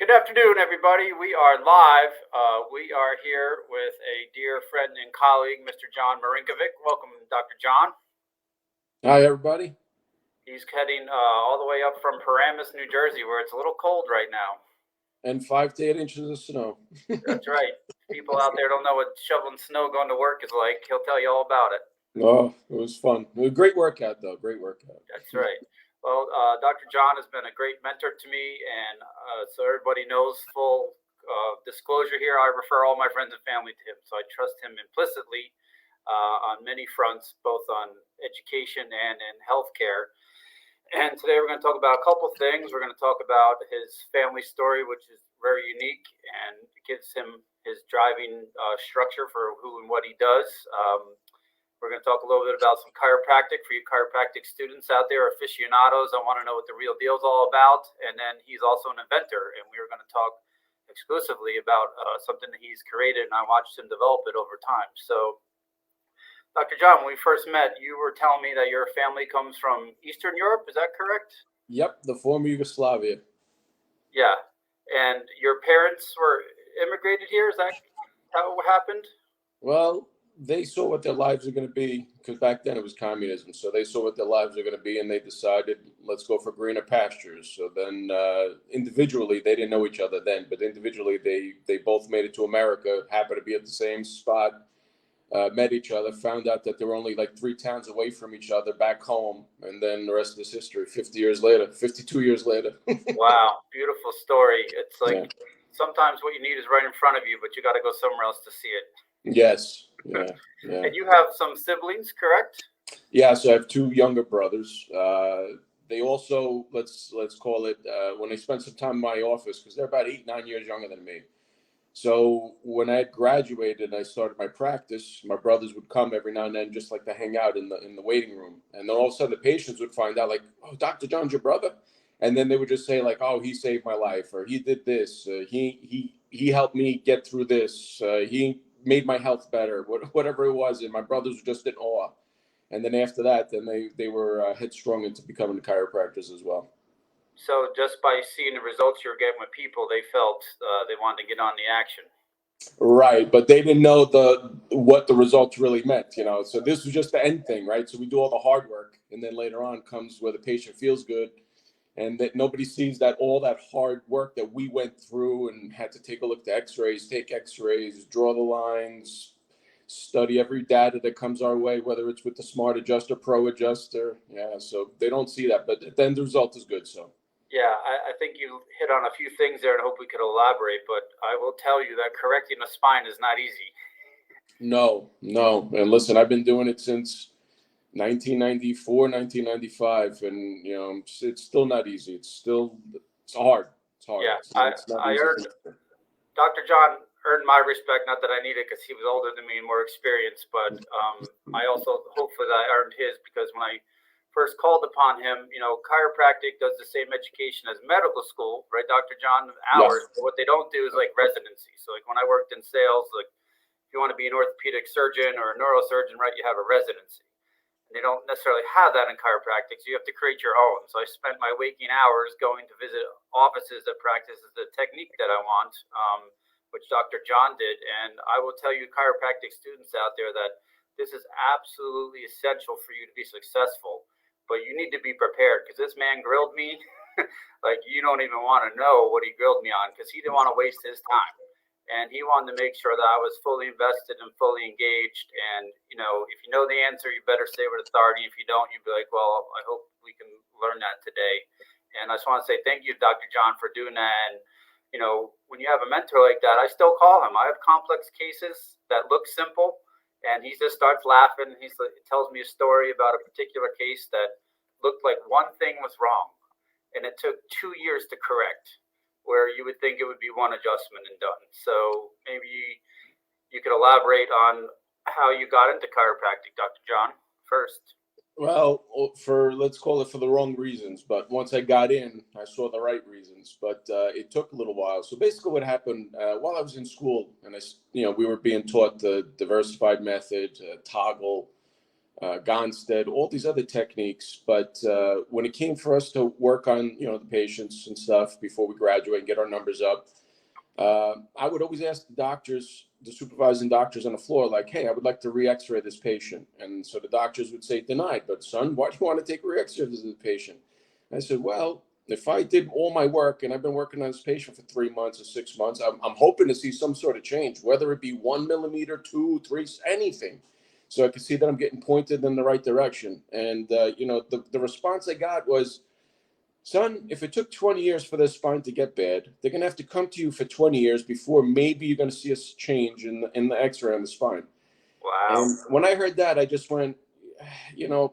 Good afternoon, everybody. We are live. We are here with a dear friend and colleague, Mr. John Marinkovic. Welcome, Dr. John. Hi, everybody. He's heading all the way up from Paramus, New Jersey, where it's a little cold right now. And 5 to 8 inches of snow. That's right. People out there don't know what shoveling snow going to work is like. He'll tell you all about it. Oh, it was fun. It was a great workout, though. Great workout. That's right. Well, Dr. John has been a great mentor to me, and so everybody knows, full disclosure here, I refer all my friends and family to him. So I trust him implicitly on many fronts, both on education and in healthcare. And today we're going to talk about a couple things. We're going to talk about his family story, which is very unique and gives him his driving structure for who and what he does. We're going to talk a little bit about some chiropractic for you chiropractic students out there, aficionados. I want to know what the real deal is all about. And then he's also an inventor, and we are going to talk exclusively about something that he's created, and I watched him develop it over time. So, Dr. John, when we first met, you were telling me that your family comes from Eastern Europe. Is that correct? Yep, the former Yugoslavia. Yeah. And your parents were immigrated here? Is that how it happened? Well, they saw what their lives are going to be, because back then it was communism. So they saw what their lives are going to be, and they decided, let's go for greener pastures. So then individually, they didn't know each other then, but individually, they both made it to America, happened to be at the same spot, met each other, found out that they were only like 3 towns away from each other back home. And then the rest is history, 52 years later. Wow, beautiful story. It's like sometimes what you need is right in front of you, but you got to go somewhere else to see it. Yes. Yeah. And you have some siblings, correct? Yeah, so I have 2 younger brothers. They also, let's call it, when they spent some time in my office, because they're about 8-9 years younger than me. So when I had graduated and I started my practice, my brothers would come every now and then, just like to hang out in the waiting room. And then all of a sudden the patients would find out, like, oh, Dr. John's your brother? And then they would just say, like, oh, he saved my life, or he did this, he helped me get through this, he made my health better, whatever it was. And my brothers were just in awe. And then after that, then they were headstrong into becoming chiropractors as well. So just by seeing the results you were getting with people, they felt they wanted to get on the action. Right, but they didn't know what the results really meant, So this was just the end thing, right? So we do all the hard work, and then later on comes where the patient feels good, and that nobody sees that all that hard work that we went through and had to take a look at X-rays, take X-rays, draw the lines, study every data that comes our way, whether it's with the Smart Adjuster, Pro Adjuster. Yeah, so they don't see that, but then the result is good. So. Yeah, I think you hit on a few things there, and I hope we could elaborate. But I will tell you that correcting a spine is not easy. No. And listen, I've been doing it since 1994, 1995, and it's still not easy. It's hard. It's hard. Yeah, it's not I easy. earned Dr. John earned my respect. Not that I need it because he was older than me and more experienced, but I also hopefully that I earned his, because when I first called upon him, chiropractic does the same education as medical school, right, Dr. John? Hours. Yes. But what they don't do is like residency. So like when I worked in sales, like if you want to be an orthopedic surgeon or a neurosurgeon, right, you have a residency. And they don't necessarily have that in chiropractic, so you have to create your own. So I spent my waking hours going to visit offices that practices the technique that I want, which Dr. John did. And I will tell you, chiropractic students out there, that this is absolutely essential for you to be successful. But you need to be prepared, because this man grilled me like you don't even want to know what he grilled me on, because he didn't want to waste his time. And he wanted to make sure that I was fully invested and fully engaged. And, if you know the answer, you better say with authority. If you don't, you'd be like, well, I hope we can learn that today. And I just want to say thank you, Dr. John, for doing that. And, when you have a mentor like that, I still call him. I have complex cases that look simple, and he just starts laughing. He tells me a story about a particular case that looked like one thing was wrong, and it took 2 years to correct, where you would think it would be one adjustment and done. So maybe you could elaborate on how you got into chiropractic, Dr. John, first. Well, let's call it for the wrong reasons. But once I got in, I saw the right reasons. But it took a little while. So basically what happened while I was in school, and we were being taught the diversified method, toggle, Gonstead, all these other techniques. But when it came for us to work on, the patients and stuff before we graduate and get our numbers up, I would always ask the doctors, the supervising doctors on the floor, like, hey, I would like to re-x-ray this patient. And so the doctors would say, denied. But son, why do you want to take a re-x-ray of this patient? And I said, well, if I did all my work, and I've been working on this patient for 3 months or 6 months, I'm hoping to see some sort of change, whether it be 1 millimeter, 2, 3, anything. So I could see that I'm getting pointed in the right direction. And, the response I got was, son, if it took 20 years for their spine to get bad, they're going to have to come to you for 20 years before maybe you're going to see a change in the x-ray on the spine. Wow. And when I heard that, I just went,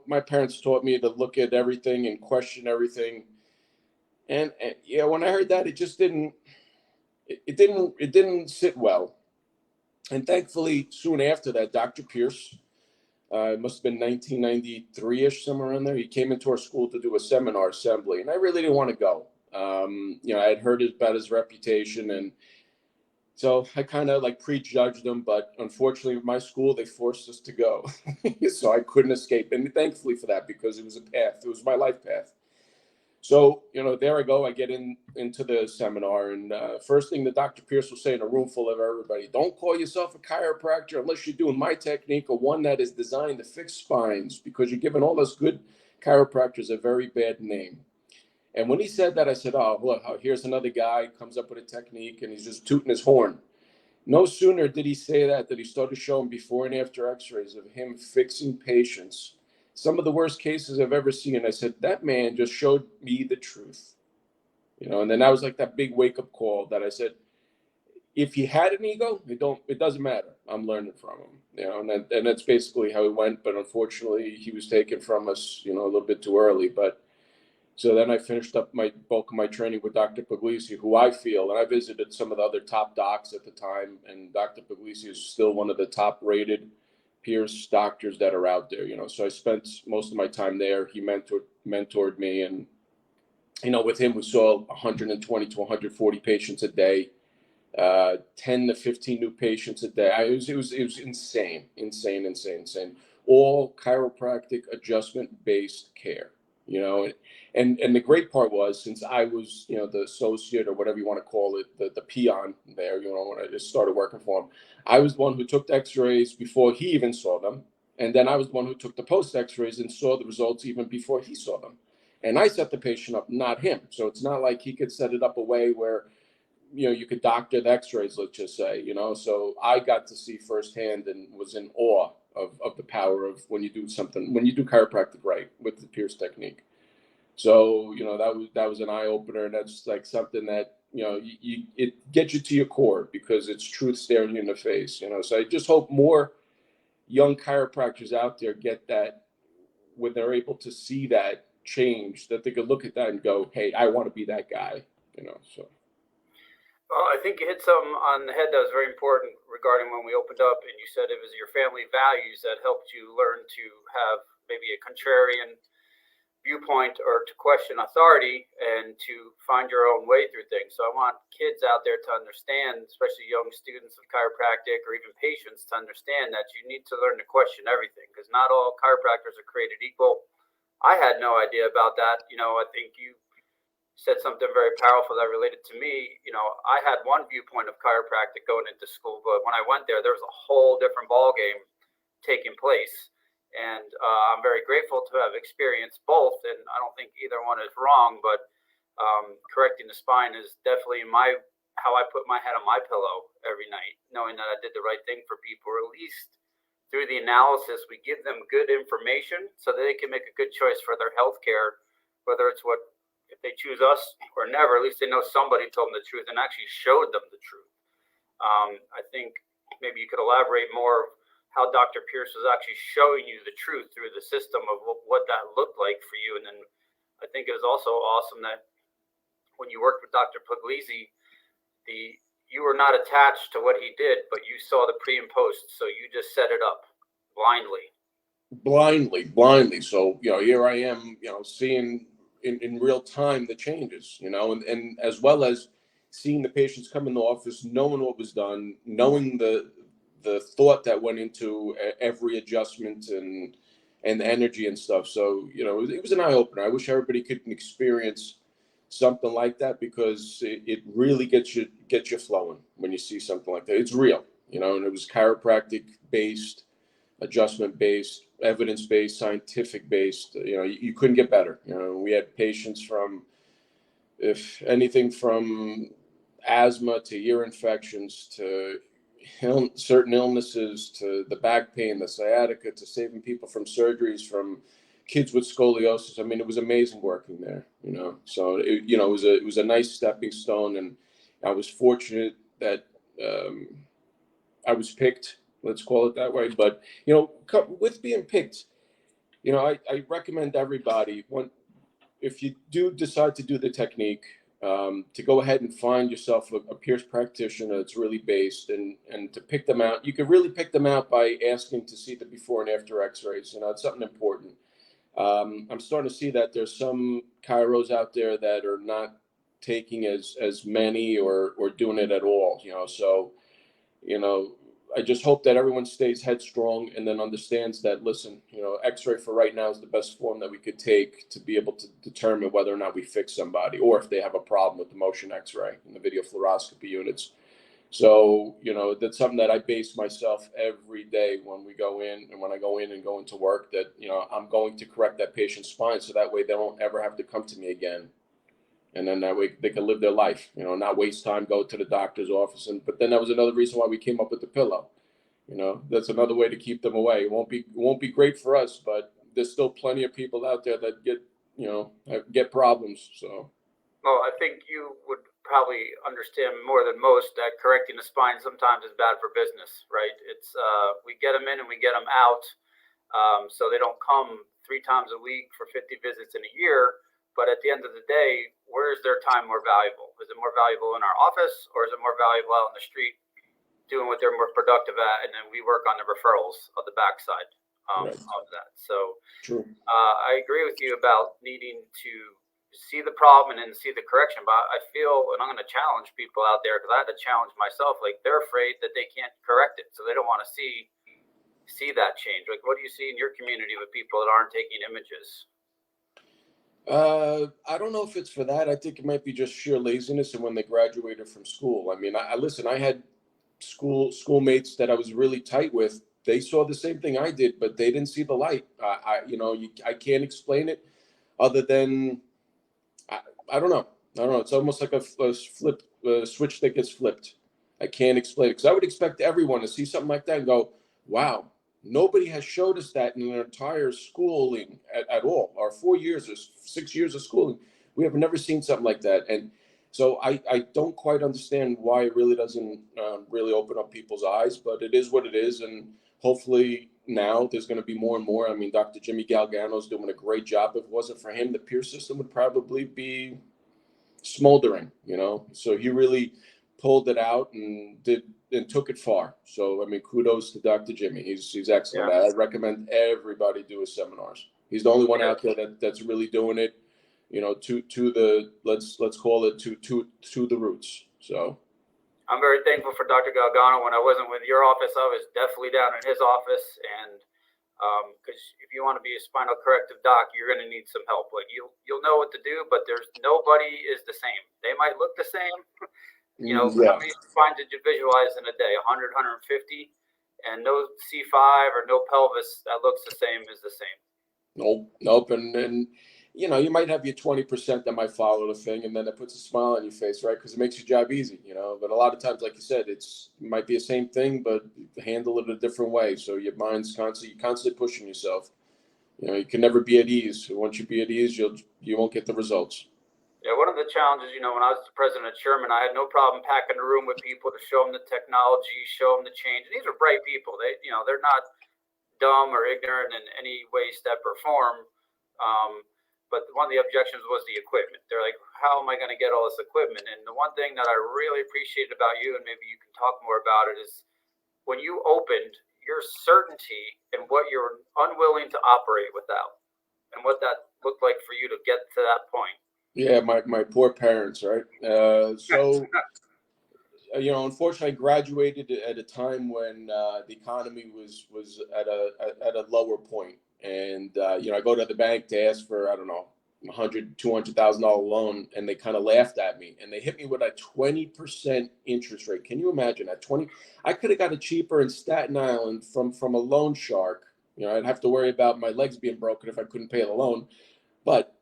my parents taught me to look at everything and question everything. And when I heard that, it just didn't sit well. And thankfully, soon after that, Dr. Pierce, it must have been 1993-ish, somewhere around there. He came into our school to do a seminar assembly, and I really didn't want to go. I had heard about his reputation, and so I kind of like prejudged him. But unfortunately, my school, they forced us to go, so I couldn't escape. And thankfully for that, because it was a path. It was my life path. So, there I go. I get into the seminar, and first thing that Dr. Pierce will say in a room full of everybody, don't call yourself a chiropractor unless you're doing my technique or one that is designed to fix spines, because you're giving all us good chiropractors a very bad name. And when he said that, I said, oh, look, here's another guy comes up with a technique, and he's just tooting his horn. No sooner did he say that he started showing before and after x-rays of him fixing patients, some of the worst cases I've ever seen. I said, that man just showed me the truth, and then that was like that big wake up call that I said, if he had an ego, it doesn't matter. I'm learning from him, and that's basically how it went. But unfortunately, he was taken from us, a little bit too early. But so then I finished up my bulk of my training with Dr. Puglisi, who I feel, and I visited some of the other top docs at the time, and Dr. Puglisi is still one of the top rated Pierce doctors that are out there, So I spent most of my time there. He mentored me, and, with him, we saw 120 to 140 patients a day, 10 to 15 new patients a day. It was insane. All chiropractic adjustment-based care. And the great part was, since I was, the associate or whatever you want to call it, the peon there, when I just started working for him, I was the one who took the x-rays before he even saw them. And then I was the one who took the post x-rays and saw the results even before he saw them. And I set the patient up, not him. So it's not like he could set it up a way where, you could doctor the x-rays, let's just say, so I got to see firsthand and was in awe of the power of when you do chiropractic right with the Pierce technique. So, that was an eye opener. And that's like something that, it gets you to your core, because it's truth staring you in the face, so I just hope more young chiropractors out there get that, when they're able to see that change, that they could look at that and go, hey, I want to be that guy, so. Well, I think you hit something on the head that was very important regarding when we opened up, and you said it was your family values that helped you learn to have maybe a contrarian viewpoint, or to question authority and to find your own way through things. So I want kids out there to understand, especially young students of chiropractic or even patients, to understand that you need to learn to question everything, because not all chiropractors are created equal. I had no idea about that. I think you said something very powerful that related to me. I had one viewpoint of chiropractic going into school, but when I went there was a whole different ball game taking place. And I'm very grateful to have experienced both. And I don't think either one is wrong, but correcting the spine is definitely how I put my head on my pillow every night, knowing that I did the right thing for people, or at least through the analysis, we give them good information so that they can make a good choice for their health care, whether it's if they choose us or never, at least they know somebody told them the truth and actually showed them the truth. I think maybe you could elaborate more how Dr. Pierce was actually showing you the truth through the system of what that looked like for you. And then I think it was also awesome that when you worked with Dr. Puglisi, you were not attached to what he did, but you saw the pre and post. So you just set it up blindly. So, here I am, seeing in real time the changes, and as well as seeing the patients come in the office, knowing what was done, knowing the thought that went into every adjustment, and and the energy and stuff. So, it was an eye opener. I wish everybody could experience something like that, because it really gets you flowing when you see something like that. It's real, and it was chiropractic based, adjustment based, evidence based, scientific based. You couldn't get better. We had patients from, if anything, from asthma to ear infections to certain illnesses, to the back pain, the sciatica, to saving people from surgeries, from kids with scoliosis. I mean, it was amazing working there, So it was a nice stepping stone, and I was fortunate that I was picked. Let's call it that way. But with being picked, I recommend everybody, if you do decide to do the technique, to go ahead and find yourself a peer practitioner that's really based, and to pick them out. You can really pick them out by asking to see the before and after x-rays. It's something important. I'm starting to see that there's some chiros out there that are not taking as many or doing it at all, so, I just hope that everyone stays headstrong and then understands that, listen, x-ray for right now is the best form that we could take to be able to determine whether or not we fix somebody, or if they have a problem with the motion x-ray and the video fluoroscopy units. So, that's something that I base myself every day when we go in, and when I go in and go into work, that, I'm going to correct that patient's spine, so that way they don't ever have to come to me again. And then that way they can live their life, not waste time, go to the doctor's office. But then that was another reason why we came up with the pillow. That's another way to keep them away. It won't be great for us, but there's still plenty of people out there that get problems. So. Well, I think you would probably understand more than most that correcting the spine sometimes is bad for business, right? It's we get them in and we get them out, so they don't come 3 times a week for 50 visits in a year. But at the end of the day, where is their time more valuable? Is it more valuable in our office, or is it more valuable out on the street doing what they're more productive at? And then we work on the referrals of the backside Right. of that. So True. I agree with you about needing to see the problem and then see the correction. But I feel, and I'm going to challenge people out there, because I had to challenge myself, like they're afraid that they can't correct it. So they don't want to see that change. Like, what do you see in your community with people that aren't taking images? I don't know if it's for that. I think it might be just sheer laziness, and when they graduated from school. I mean, I had schoolmates that I was really tight with. They saw the same thing I did, but they didn't see the light. I can't explain it other than I don't know. It's almost like a switch that gets flipped. I can't explain it, because I would expect everyone to see something like that and go, "Wow, nobody has showed us that in our entire schooling at all. Our 4 years or 6 years of schooling, we have never seen something like that." And so I don't quite understand why it really doesn't really open up people's eyes, but it is what it is. And hopefully now there's going to be more and more. I mean, Dr. Jimmy Galgano is doing a great job. If it wasn't for him, the peer system would probably be smoldering, So he really pulled it out and took it far. So I mean, kudos to Dr. Jimmy. He's excellent. Yeah. I recommend everybody do his seminars. He's the only one out there that's really doing it, to the let's call it to the roots. So I'm very thankful for Dr. Galgano. When I wasn't with your office, I was definitely down in his office, and because if you want to be a spinal corrective doc, you're going to need some help. Like you'll know what to do, but there's nobody is the same. They might look the same. How many spines did you visualize in a day? 100, 150, and no C5 or no pelvis that looks the same is the same. Nope. And you might have your 20% that might follow the thing, and then it puts a smile on your face, right? Because it makes your job easy, But a lot of times, like you said, it might be the same thing, but handle it a different way. So your mind's constantly pushing yourself. You can never be at ease. Once you be at ease, you won't get the results. Yeah, one of the challenges, when I was the president of Sherman, I had no problem packing a room with people to show them the technology, show them the change. And these are bright people. They're not dumb or ignorant in any way, step, or form. But one of the objections was the equipment. They're like, how am I going to get all this equipment? And the one thing that I really appreciated about you, and maybe you can talk more about it, is when you opened, your certainty in what you're unwilling to operate without, and what that looked like for you to get to that point. Yeah, my poor parents, right? So, unfortunately, I graduated at a time when the economy was at a lower point. And, I go to the bank to ask for, I don't know, $200,000 loan, and they kind of laughed at me, and they hit me with a 20% interest rate. Can you imagine that? 20? I could have got it cheaper in Staten Island from a loan shark. I'd have to worry about my legs being broken if I couldn't pay the loan. But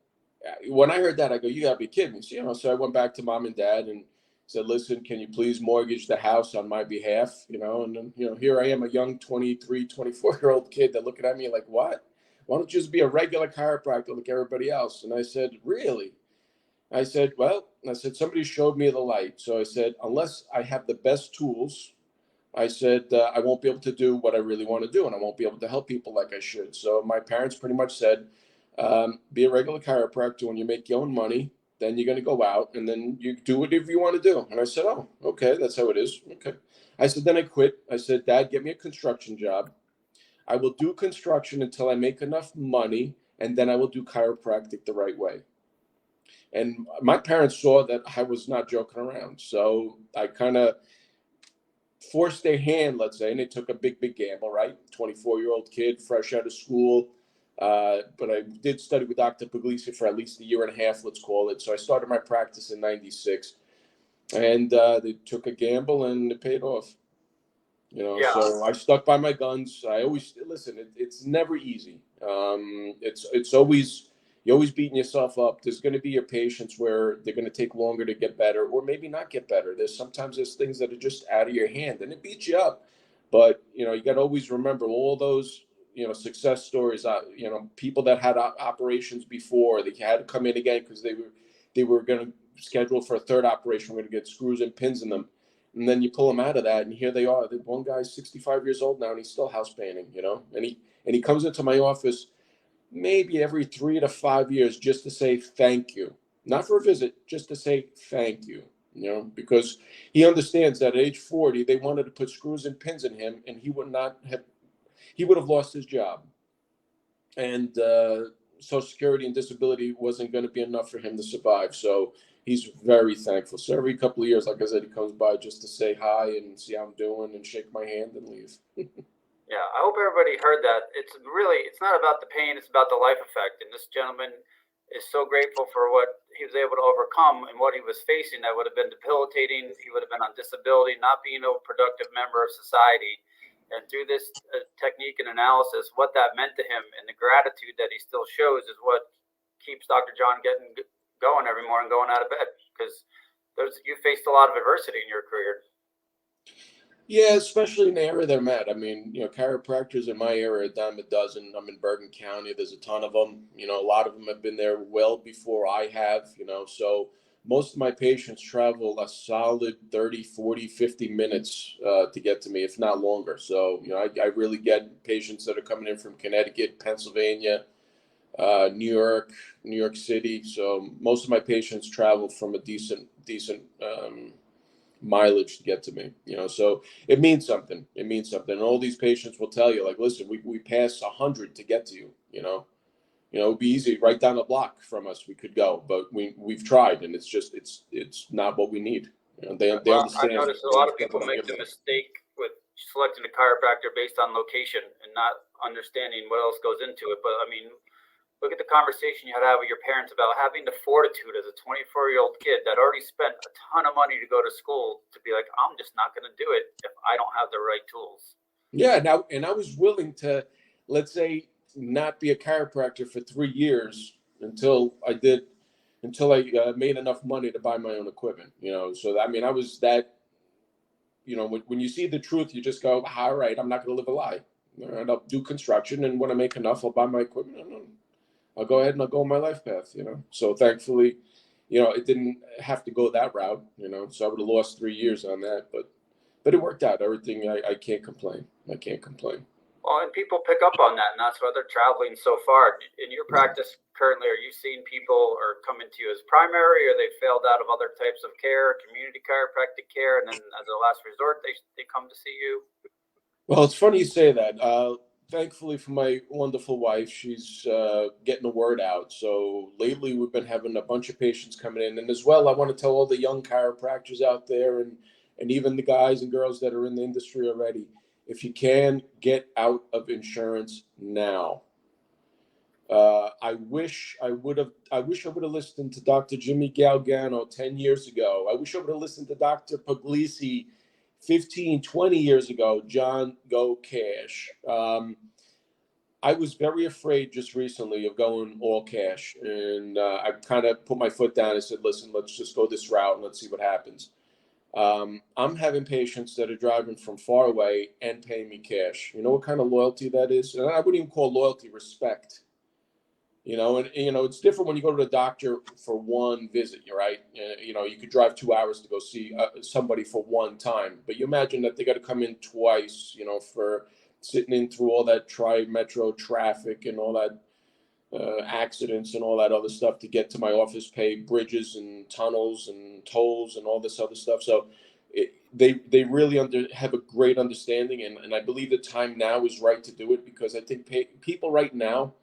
when I heard that, I go, you gotta be kidding me. So I went back to mom and dad and said, listen, can you please mortgage the house on my behalf? And then, here I am, a young 23, 24-year-old kid. They're looking at me like, what? Why don't you just be a regular chiropractor like everybody else? And I said, really? I said, somebody showed me the light. So I said, unless I have the best tools, I said, I won't be able to do what I really want to do, and I won't be able to help people like I should. So my parents pretty much said, be a regular chiropractor. When you make your own money, then you're going to go out and then you do whatever you want to do. And I said, oh, okay, that's how it is. Okay. I said, then I quit. I said, Dad, get me a construction job. I will do construction until I make enough money, and then I will do chiropractic the right way. And my parents saw that I was not joking around. So I kind of forced their hand, let's say, and they took a big gamble, right? 24-year-old kid, fresh out of school. But I did study with Dr. Puglisi for at least a year and a half, let's call it. So I started my practice in 96, and they took a gamble and it paid off. Yeah. So I stuck by my guns. I always listen. It's never easy. It's always, you're always beating yourself up. There's going to be your patients where they're going to take longer to get better, or maybe not get better. There's things that are just out of your hand, and it beats you up. But you got to always remember all those success stories. People that had operations before, they had to come in again because they were going to schedule for a third operation. We're going to get screws and pins in them. And then you pull them out of that, and here they are. The one guy's 65 years old now, and he's still house painting, And he comes into my office maybe every 3 to 5 years just to say thank you, not for a visit, just to say thank you, because he understands that at age 40 they wanted to put screws and pins in him, and he would have lost his job, and Social Security and disability wasn't going to be enough for him to survive. So he's very thankful. So every couple of years, like I said, he comes by just to say hi and see how I'm doing and shake my hand and leave. Yeah, I hope everybody heard that. It's not about the pain, it's about the life effect. And this gentleman is so grateful for what he was able to overcome and what he was facing that would have been debilitating. He would have been on disability, not being a productive member of society. And through this technique and analysis, what that meant to him and the gratitude that he still shows is what keeps Dr. John getting going every morning, going out of bed, because you faced a lot of adversity in your career. Yeah, especially in the area that I'm at. I mean, chiropractors in my area, a dime a dozen. I'm in Bergen County. There's a ton of them. A lot of them have been there well before I have, So most of my patients travel a solid 30, 40, 50 minutes to get to me, if not longer. So, I really get patients that are coming in from Connecticut, Pennsylvania, New York City. So most of my patients travel from a decent mileage to get to me, so it means something. And all these patients will tell you, like, listen, we pass 100 to get to you, it'd be easy right down the block from us. We could go, but we've tried, and it's just, it's not what we need. They understand. I noticed a lot of people make the mistake with selecting a chiropractor based on location and not understanding what else goes into it. But I mean, look at the conversation you had to have with your parents about having the fortitude as a 24-year-old kid that already spent a ton of money to go to school to be like, I'm just not going to do it if I don't have the right tools. Yeah. Now, and I was willing to, let's say, not be a chiropractor for 3 years until I made enough money to buy my own equipment, So, I mean, I was that, when you see the truth, you just go, all right, I'm not going to live a lie. All right, I'll do construction, and when I make enough, I'll buy my equipment. I'll go ahead and I'll go on my life path, So thankfully, it didn't have to go that route, So I would have lost 3 years on that, but it worked out. Everything, I can't complain. I can't complain. Well, and people pick up on that, and that's why they're traveling so far. In your practice currently, are you seeing people are coming to you as primary, or they failed out of other types of care, community chiropractic care, and then as a last resort, they come to see you? Well, it's funny you say that. Thankfully for my wonderful wife, she's getting the word out. So lately we've been having a bunch of patients coming in. And as well, I want to tell all the young chiropractors out there, and even the guys and girls that are in the industry already, if you can, get out of insurance now. I wish I would have listened to Dr. Jimmy Galgano 10 years ago. I wish I would have listened to Dr. Puglisi 15, 20 years ago. John Go Cash. I was very afraid just recently of going all cash, and I kind of put my foot down and said, "Listen, let's just go this route and let's see what happens." I'm having patients that are driving from far away and paying me cash. You know what kind of loyalty that is? And I wouldn't even call loyalty, respect. And it's different when you go to the doctor for one visit, right? You could drive 2 hours to go see somebody for one time, but you imagine that they got to come in twice, for sitting in through all that tri-metro traffic and all that accidents and all that other stuff to get to my office, pay bridges and tunnels and tolls and all this other stuff. So they really have a great understanding, and I believe the time now is right to do it, because I think people right now,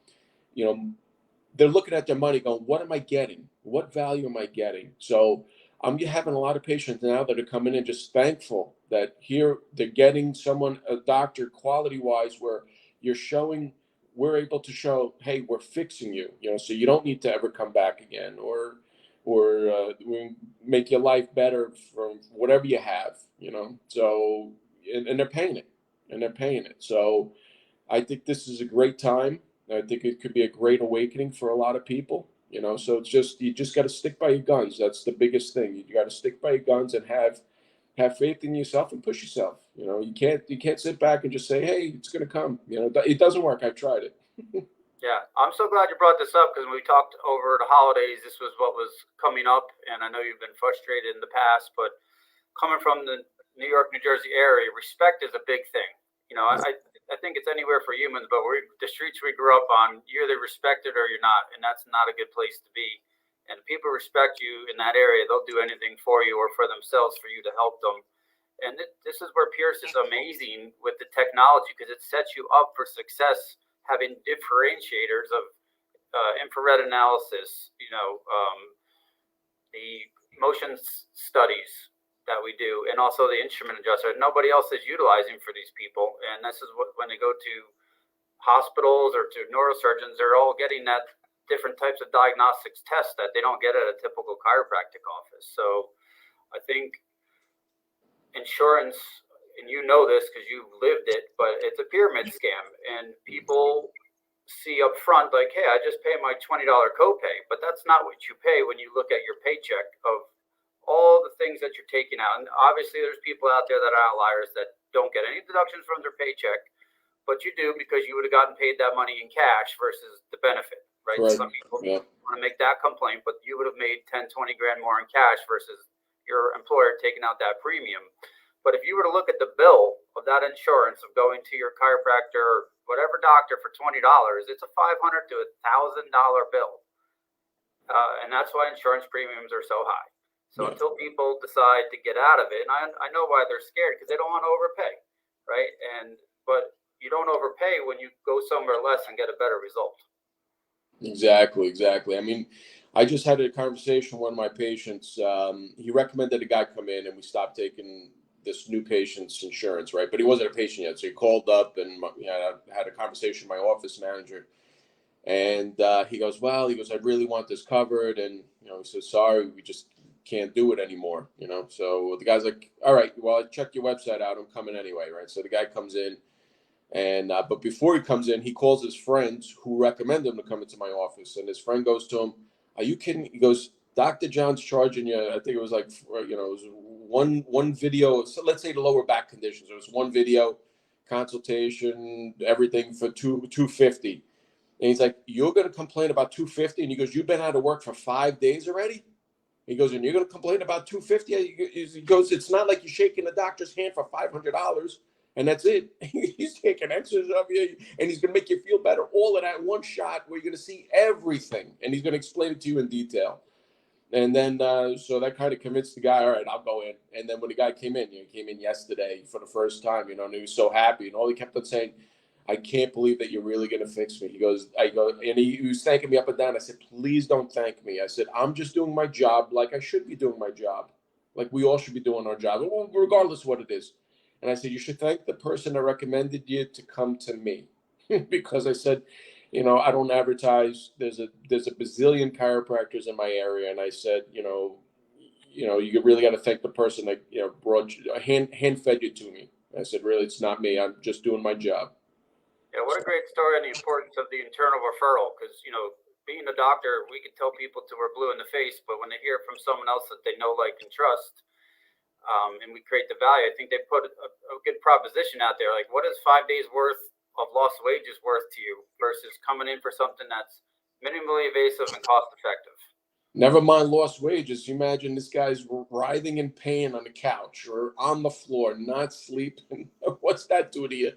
they're looking at their money going, what am I getting? What value am I getting? So I'm having a lot of patients now that are coming in just thankful that here they're getting a doctor quality wise, where we're able to show, hey, we're fixing you, so you don't need to ever come back again, or we make your life better from whatever you have, so, and they're paying it. So I think this is a great time. I think it could be a great awakening for a lot of people, so you just got to stick by your guns. That's the biggest thing. You got to stick by your guns and have faith in yourself and push yourself. You can't sit back and just say, hey, it's going to come. It doesn't work. I've tried it. Yeah, I'm so glad you brought this up, because when we talked over the holidays, this was what was coming up, and I know you've been frustrated in the past, but coming from the New York, New Jersey area, respect is a big thing. I think it's anywhere for humans, but the streets we grew up on, you're either respected or you're not, and that's not a good place to be. And if people respect you in that area, they'll do anything for you or for themselves for you to help them. And this is where Pierce is amazing with the technology, because it sets you up for success, having differentiators of infrared analysis, the motion studies that we do, and also the instrument adjuster. Nobody else is utilizing for these people, and this is when they go to hospitals or to neurosurgeons, they're all getting that different types of diagnostics tests that they don't get at a typical chiropractic office. So I think insurance, and you know this because you've lived it, but it's a pyramid scam, and people see up front like, hey, I just pay my $20 copay, but that's not what you pay when you look at your paycheck of all the things that you're taking out. And obviously there's people out there that are outliers that don't get any deductions from their paycheck, but you do, because you would have gotten paid that money in cash versus the benefit, right? Some people want to make that complaint, but you would have made 10, 20 grand more in cash versus your employer taking out that premium. But if you were to look at the bill of that insurance of going to your chiropractor or whatever doctor for $20, it's a $500 to $1,000 bill. And that's why insurance premiums are so high. So until people decide to get out of it, and I know why they're scared, because they don't want to overpay, right? But you don't overpay when you go somewhere less and get a better result. Exactly. I mean, I just had a conversation with one of my patients. He recommended a guy come in, and we stopped taking this new patient's insurance, right? But he wasn't a patient yet, so he called up, and had a conversation with my office manager. And he goes, I really want this covered, and he says, sorry, we just can't do it anymore, so the guy's like, all right, well, I checked your website out, I'm coming anyway, right? So the guy comes in, and but before he comes in, he calls his friends who recommend him to come into my office, and his friend goes to him, are you kidding? He goes, Dr. John's charging you, I think it was like, it was one video, so let's say the lower back conditions, it was one video consultation, everything for $250. And he's like, you're going to complain about $250? And he goes, you've been out of work for 5 days already? He goes, and you're going to complain about $250? He goes, it's not like you're shaking the doctor's hand for $500 and that's it. He's taking extras of you, and he's going to make you feel better all in that one shot where you're going to see everything, and he's going to explain it to you in detail. And then, so that kind of convinced the guy, all right, I'll go in. And then when the guy came in, he came in yesterday for the first time, and he was so happy, and all he kept on saying, I can't believe that you're really going to fix me. And he was thanking me up and down. I said, please don't thank me. I said, I'm just doing my job like I should be doing my job. Like we all should be doing our job, regardless of what it is. And I said, you should thank the person that recommended you to come to me. Because I said, I don't advertise. There's a bazillion chiropractors in my area, and I said, you really got to thank the person that brought hand fed you to me. I said, really, it's not me. I'm just doing my job. Yeah, what a great story on the importance of the internal referral. Because being a doctor, we can tell people till we're blue in the face, but when they hear it from someone else that they know, like, and trust, and we create the value, I think they put a good proposition out there. Like, what is 5 days worth of lost wages worth to you versus coming in for something that's minimally invasive and cost effective? Never mind lost wages. You imagine this guy's writhing in pain on the couch or on the floor, not sleeping. What's that do to you?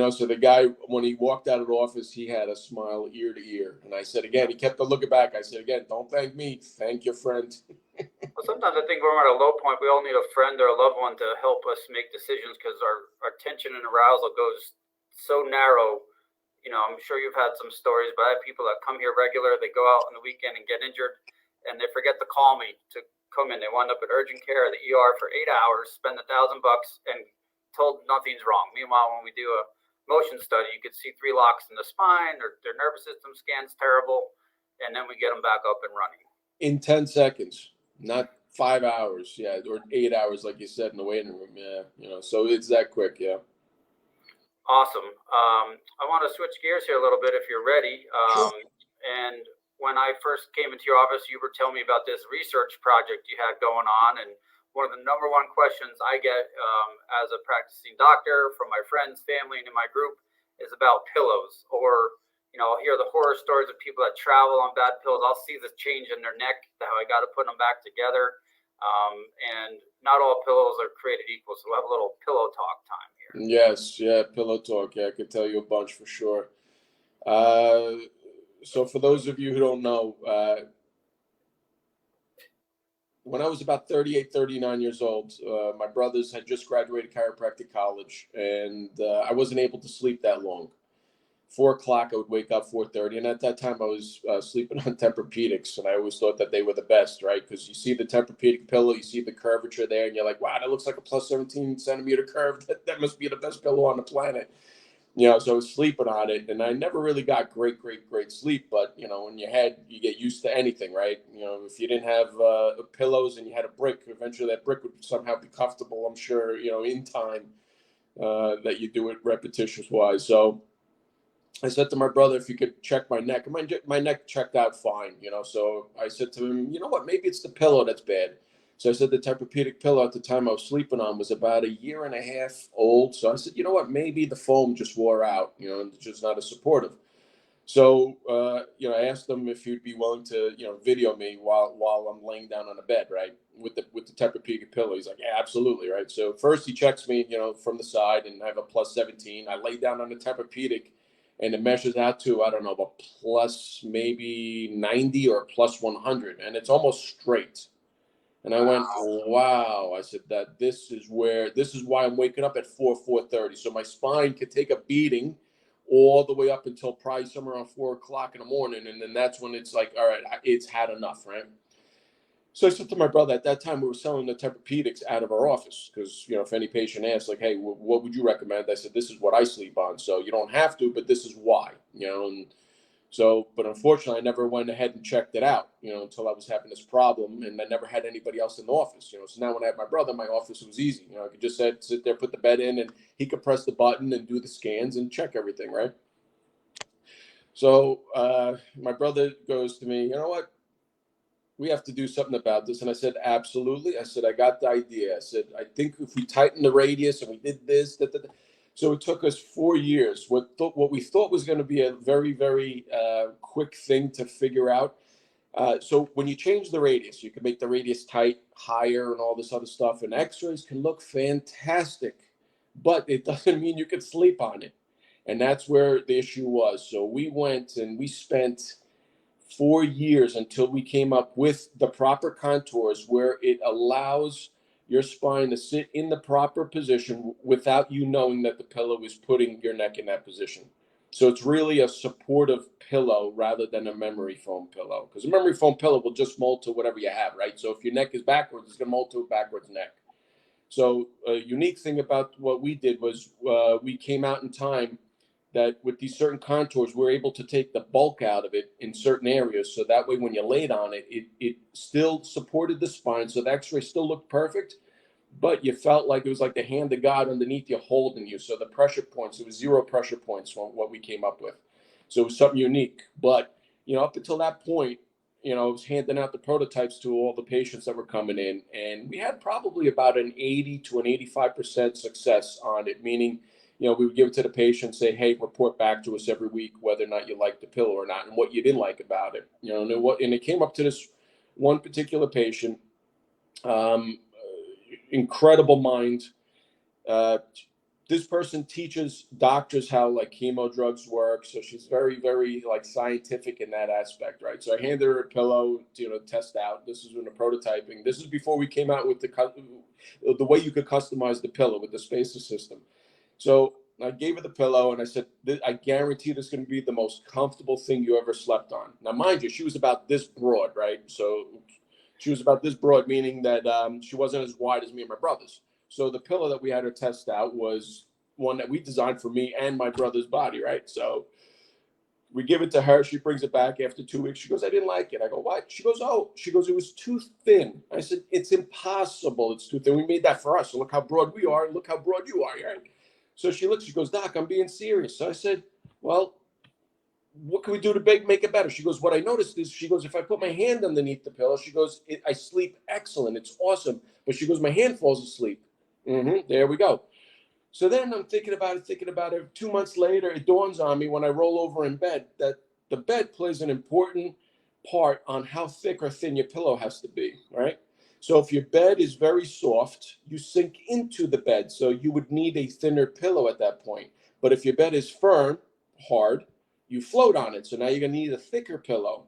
So the guy, when he walked out of the office, he had a smile ear to ear. And I said, again, he kept on looking back. I said, again, don't thank me. Thank your friend. Well, sometimes I think when we're at a low point, we all need a friend or a loved one to help us make decisions because our tension and arousal goes so narrow. I'm sure you've had some stories, but I have people that come here regular. They go out on the weekend and get injured, and they forget to call me to come in. They wind up at urgent care or the ER for 8 hours, spend $1,000 and told nothing's wrong. Meanwhile, when we do a motion study, you could see 3 locks in the spine, or their nervous system scan's terrible, and then we get them back up and running. In 10 seconds, not 5 hours, yeah, or 8 hours, like you said, in the waiting room, yeah, so it's that quick, yeah. Awesome. I want to switch gears here a little bit if you're ready. Sure. And when I first came into your office, you were telling me about this research project you had going on. And one of the number one questions I get as a practicing doctor from my friends, family, and in my group is about pillows. Or, I'll hear the horror stories of people that travel on bad pillows. I'll see the change in their neck, how I got to put them back together. And not all pillows are created equal. So we'll have a little pillow talk time here. Yes, yeah, pillow talk. Yeah, I could tell you a bunch for sure. So for those of you who don't know, when I was about 38, 39 years old, my brothers had just graduated chiropractic college, and I wasn't able to sleep that long. 4 o'clock, I would wake up 4:30, and at that time I was sleeping on Tempur-Pedics, and I always thought that they were the best, right? Because you see the Tempur-Pedic pillow, you see the curvature there, and you're like, wow, that looks like a plus 17 centimeter curve. That must be the best pillow on the planet. So I was sleeping on it, and I never really got great sleep. But in your head, you get used to anything, right? If you didn't have pillows and you had a brick, eventually that brick would somehow be comfortable. I'm sure, in time that you do it repetitious wise. So I said to my brother, if you could check my neck. My neck checked out fine, So I said to him, you know what? Maybe it's the pillow that's bad. So I said the Tempur-Pedic pillow at the time I was sleeping on was about 1.5 years old. So I said, you know what? Maybe the foam just wore out, and it's just not as supportive. So, I asked him if he'd be willing to, video me while I'm laying down on the bed, right, with the Tempur-Pedic pillow. He's like, yeah, absolutely, right. So first he checks me, from the side, and I have a plus 17. I lay down on the Tempur-Pedic, and it measures out to, I don't know, about plus maybe 90 or plus 100, and it's almost straight. And I went, wow. I said that this is why I'm waking up at 4:30. So my spine could take a beating all the way up until probably somewhere around 4 o'clock in the morning. And then that's when it's like, all right, it's had enough, right? So I said to my brother, at that time, we were selling the Tempur-Pedics out of our office because, if any patient asked, like, hey, what would you recommend? I said, this is what I sleep on. So you don't have to, but this is why, and so, but unfortunately, I never went ahead and checked it out, until I was having this problem, and I never had anybody else in the office, So now when I had my brother in my office, it was easy. I could just sit there, put the bed in, and he could press the button and do the scans and check everything, right? So my brother goes to me, you know what? We have to do something about this. And I said, absolutely. I said, I got the idea. I said, I think if we tighten the radius and we did this, So it took us 4 years. What we thought was going to be a very, very quick thing to figure out. So when you change the radius, you can make the radius tight, higher, and all this other stuff. And X-rays can look fantastic, but it doesn't mean you can sleep on it. And that's where the issue was. So we went and we spent 4 years until we came up with the proper contours where it allows your spine to sit in the proper position without you knowing that the pillow is putting your neck in that position. So it's really a supportive pillow rather than a memory foam pillow, because a memory foam pillow will just mold to whatever you have, right? So if your neck is backwards, it's going to mold to a backwards neck. So a unique thing about what we did was we came out in time that with these certain contours, we're able to take the bulk out of it in certain areas. So that way, when you laid on it, it still supported the spine. So the x-ray still looked perfect, but you felt like it was like the hand of God underneath you holding you. So the pressure points, it was 0 pressure points from what we came up with. So it was something unique. But, up until that point, I was handing out the prototypes to all the patients that were coming in. And we had probably about an 80 to an 85% success on it, meaning, we would give it to the patient, say, hey, report back to us every week whether or not you liked the pillow or not and what you didn't like about it. And it came up to this one particular patient. Incredible mind. This person teaches doctors how like chemo drugs work, so she's very, very like scientific in that aspect, right? So I handed her a pillow to test out. This is in the prototyping. This is before we came out with the way you could customize the pillow with the spacer system. So I gave her the pillow and I said, I guarantee this is going to be the most comfortable thing you ever slept on. Now, mind you, she was about this broad, right? So she was about this broad, meaning that she wasn't as wide as me and my brothers. So the pillow that we had her test out was one that we designed for me and my brother's body, right? So we give it to her. She brings it back after 2 weeks. She goes, I didn't like it. I go, what? She goes, it was too thin. I said, it's impossible. It's too thin. We made that for us. So look how broad we are. Look how broad you are, right? So she looks, she goes, Doc, I'm being serious. So I said, well, what can we do to make it better? She goes, what I noticed is, she goes, if I put my hand underneath the pillow, she goes, I sleep excellent. It's awesome. But she goes, my hand falls asleep. There we go. So then I'm thinking about it. 2 months later, it dawns on me when I roll over in bed that the bed plays an important part on how thick or thin your pillow has to be, right? So if your bed is very soft, you sink into the bed. So you would need a thinner pillow at that point. But if your bed is firm, hard, you float on it. So now you're going to need a thicker pillow.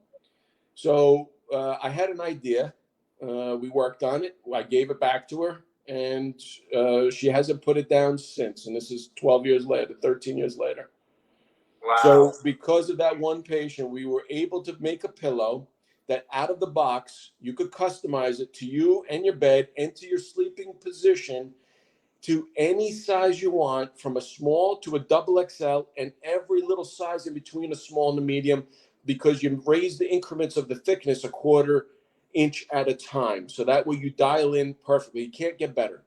So I had an idea. We worked on it. I gave it back to her. And she hasn't put it down since. And this is 12 years later, 13 years later. Wow. So because of that one patient, we were able to make a pillow that out of the box, you could customize it to you and your bed and to your sleeping position to any size you want, from a small to a double XL and every little size in between a small and a medium, because you raise the increments of the thickness a quarter inch at a time. So that way you dial in perfectly. You can't get better.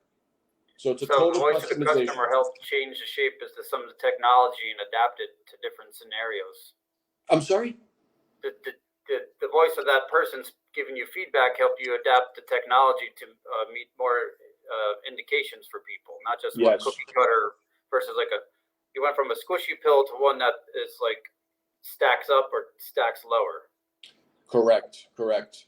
So it's a total the voice of the customization. customer helped change the shape as to some of the technology and adapt it to different scenarios. I'm sorry? The voice of that person's giving you feedback helped you adapt the technology to meet more indications for people, not just one cookie cutter versus you went from a squishy pill to one that is like stacks up or stacks lower. Correct.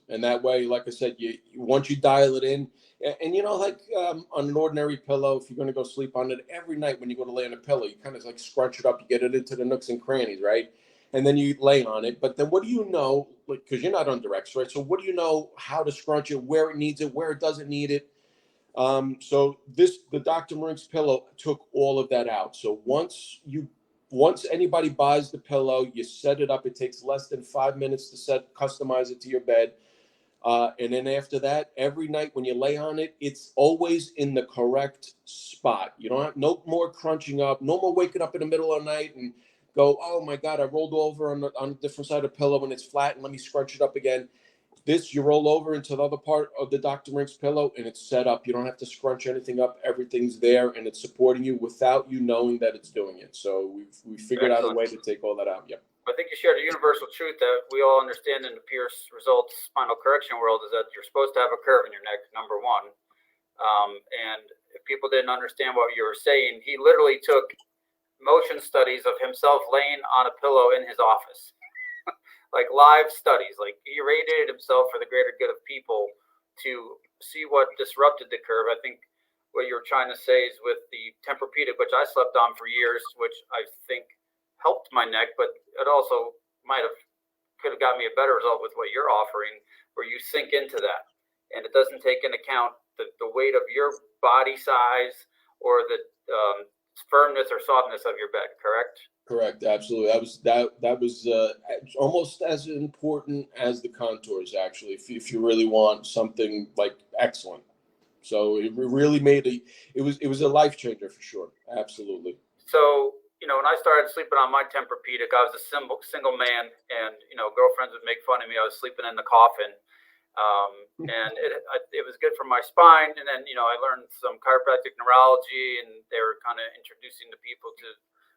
And that way, like I said, once you dial it in, and on an ordinary pillow, if you're going to go sleep on it every night when you go to lay on a pillow, you kind of like scrunch it up, you get it into the nooks and crannies, right? And then you lay on it. But then what do you know, because you're not under X-ray, so what do you know how to scrunch it, where it needs it, where it doesn't need it? So the Dr. Marink's pillow took all of that out. So once anybody buys the pillow, you set it up. It takes less than 5 minutes to customize it to your bed. And then after that, every night when you lay on it, it's always in the correct spot. You don't have no more crunching up, no more waking up in the middle of the night and go, oh my God, I rolled over on a different side of the pillow and it's flat and let me scrunch it up again. This, you roll over into the other part of the Dr. Marink's pillow and it's set up. You don't have to scrunch anything up. Everything's there and it's supporting you without you knowing that it's doing it. So we figured out a way to take all that out. Yep. I think you shared a universal truth that we all understand in the Pierce results spinal correction world is that you're supposed to have a curve in your neck, number one. And if people didn't understand what you were saying, he literally took motion studies of himself laying on a pillow in his office. Like live studies, like he irradiated himself for the greater good of people to see what disrupted the curve. I think what you're trying to say is with the Tempur-Pedic, which I slept on for years, which I think helped my neck, but it also could have got me a better result with what you're offering, where you sink into that. And it doesn't take into account the weight of your body size or the firmness or softness of your bed, correct? Correct, absolutely. That was almost as important as the contours, actually. If you really want something like excellent, so it really made it was a life changer for sure. Absolutely. So when I started sleeping on my Tempur-Pedic, I was a single man, and girlfriends would make fun of me. I was sleeping in the coffin, and it was good for my spine. And then I learned some chiropractic neurology, and they were kind of introducing the people to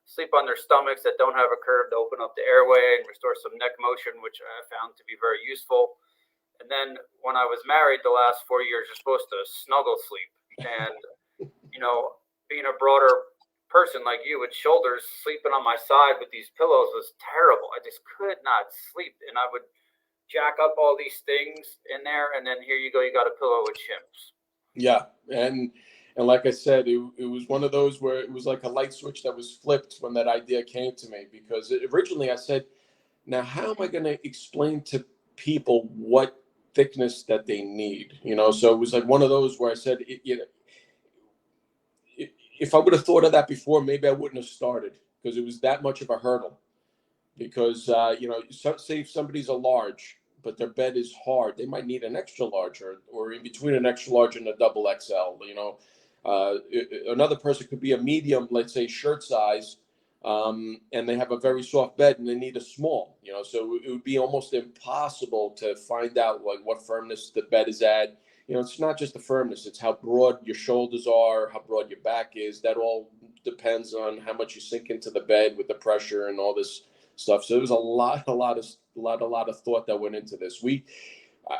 sleep on their stomachs that don't have a curve to open up the airway and restore some neck motion, which I found to be very useful. And then when I was married, the last 4 years, you're supposed to snuggle sleep. And, being a broader person like you with shoulders, sleeping on my side with these pillows was terrible. I just could not sleep. And I would jack up all these things in there. And then here you go, you got a pillow with chimps. Yeah. And like I said, it was one of those where it was like a light switch that was flipped when that idea came to me, because originally I said, now how am I going to explain to people what thickness that they need? So it was like one of those where I said, if I would have thought of that before, maybe I wouldn't have started, because it was that much of a hurdle. Because say if somebody's a large, but their bed is hard, they might need an extra large, or in between an extra large and a double XL. Another person could be a medium, let's say shirt size, and they have a very soft bed and they need a small. So it would be almost impossible to find out like what firmness the bed is at. It's not just the firmness; it's how broad your shoulders are, how broad your back is. That all depends on how much you sink into the bed with the pressure and all this stuff. So there was a lot of thought that went into this.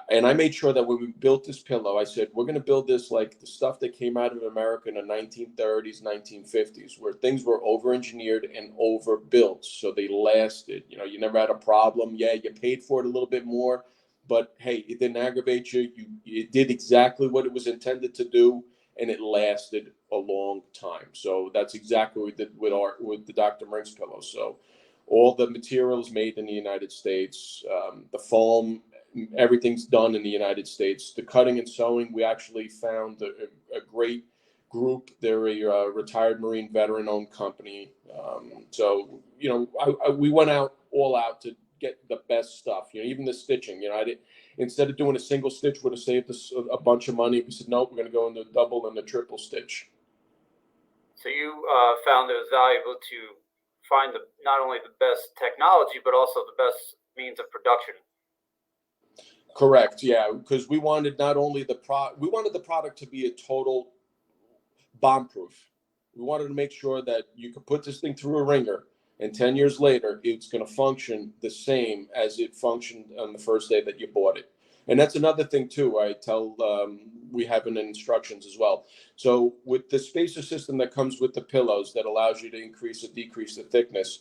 And I made sure that when we built this pillow, I said, we're going to build this like the stuff that came out of America in the 1930s, 1950s, where things were over-engineered and overbuilt. So they lasted. You never had a problem. Yeah, you paid for it a little bit more, but hey, it didn't aggravate you. It did exactly what it was intended to do, and it lasted a long time. So that's exactly what we did with the Dr. Marinkovic pillow. So all the materials made in the United States, the foam, everything's done in the United States. The cutting and sewing, we actually found a great group. They're a retired Marine veteran-owned company. We went all out to get the best stuff. Even the stitching. Instead of doing a single stitch, would have saved us a bunch of money. We said, nope, we're going to go into double and the triple stitch. So you found it was valuable to find not only the best technology, but also the best means of production. Correct. Yeah, because we wanted not only we wanted the product to be a total bomb-proof. We wanted to make sure that you could put this thing through a ringer, and 10 years later, it's going to function the same as it functioned on the first day that you bought it. And that's another thing too. I tell we have in instructions as well. So with the spacer system that comes with the pillows that allows you to increase or decrease the thickness,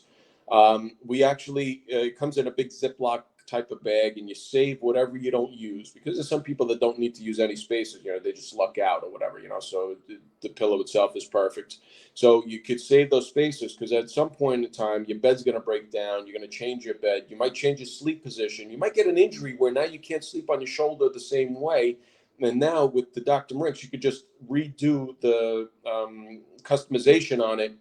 we actually it comes in a big Ziploc type of bag, and you save whatever you don't use, because there's some people that don't need to use any spacers. They just luck out or whatever. So the pillow itself is perfect. So you could save those spacers, because at some point in time, your bed's going to break down. You're going to change your bed. You might change your sleep position. You might get an injury where now you can't sleep on your shoulder the same way. And now with the Dr. Marinkovic, you could just redo the customization on it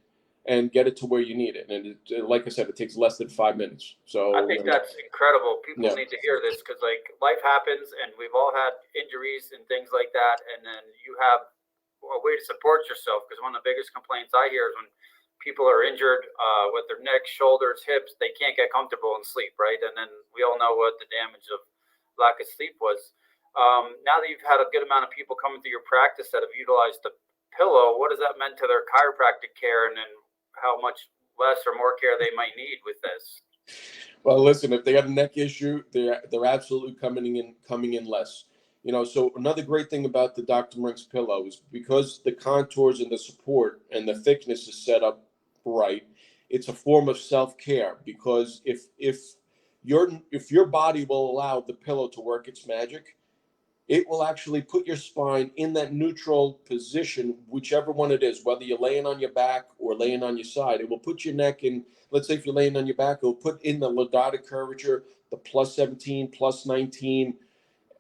and get it to where you need it. And like I said, it takes less than 5 minutes. So I think that's incredible. People need to hear this, because life happens, and we've all had injuries and things like that. And then you have a way to support yourself, because one of the biggest complaints I hear is when people are injured with their neck, shoulders, hips, they can't get comfortable and sleep, right? And then we all know what the damage of lack of sleep was. Now that you've had a good amount of people coming through your practice that have utilized the pillow, what has that meant to their chiropractic care, and then how much less or more care they might need with this? Well, listen, if they got a neck issue, they're absolutely coming in less. So another great thing about the Dr. Marinkovic pillow is because the contours and the support and the thickness is set up right, it's a form of self-care. Because if your body will allow the pillow to work its magic, it will actually put your spine in that neutral position, whichever one it is, whether you're laying on your back or laying on your side. It will put your neck in, let's say if you're laying on your back, it will put in the lordotic curvature, the plus 17, plus 19.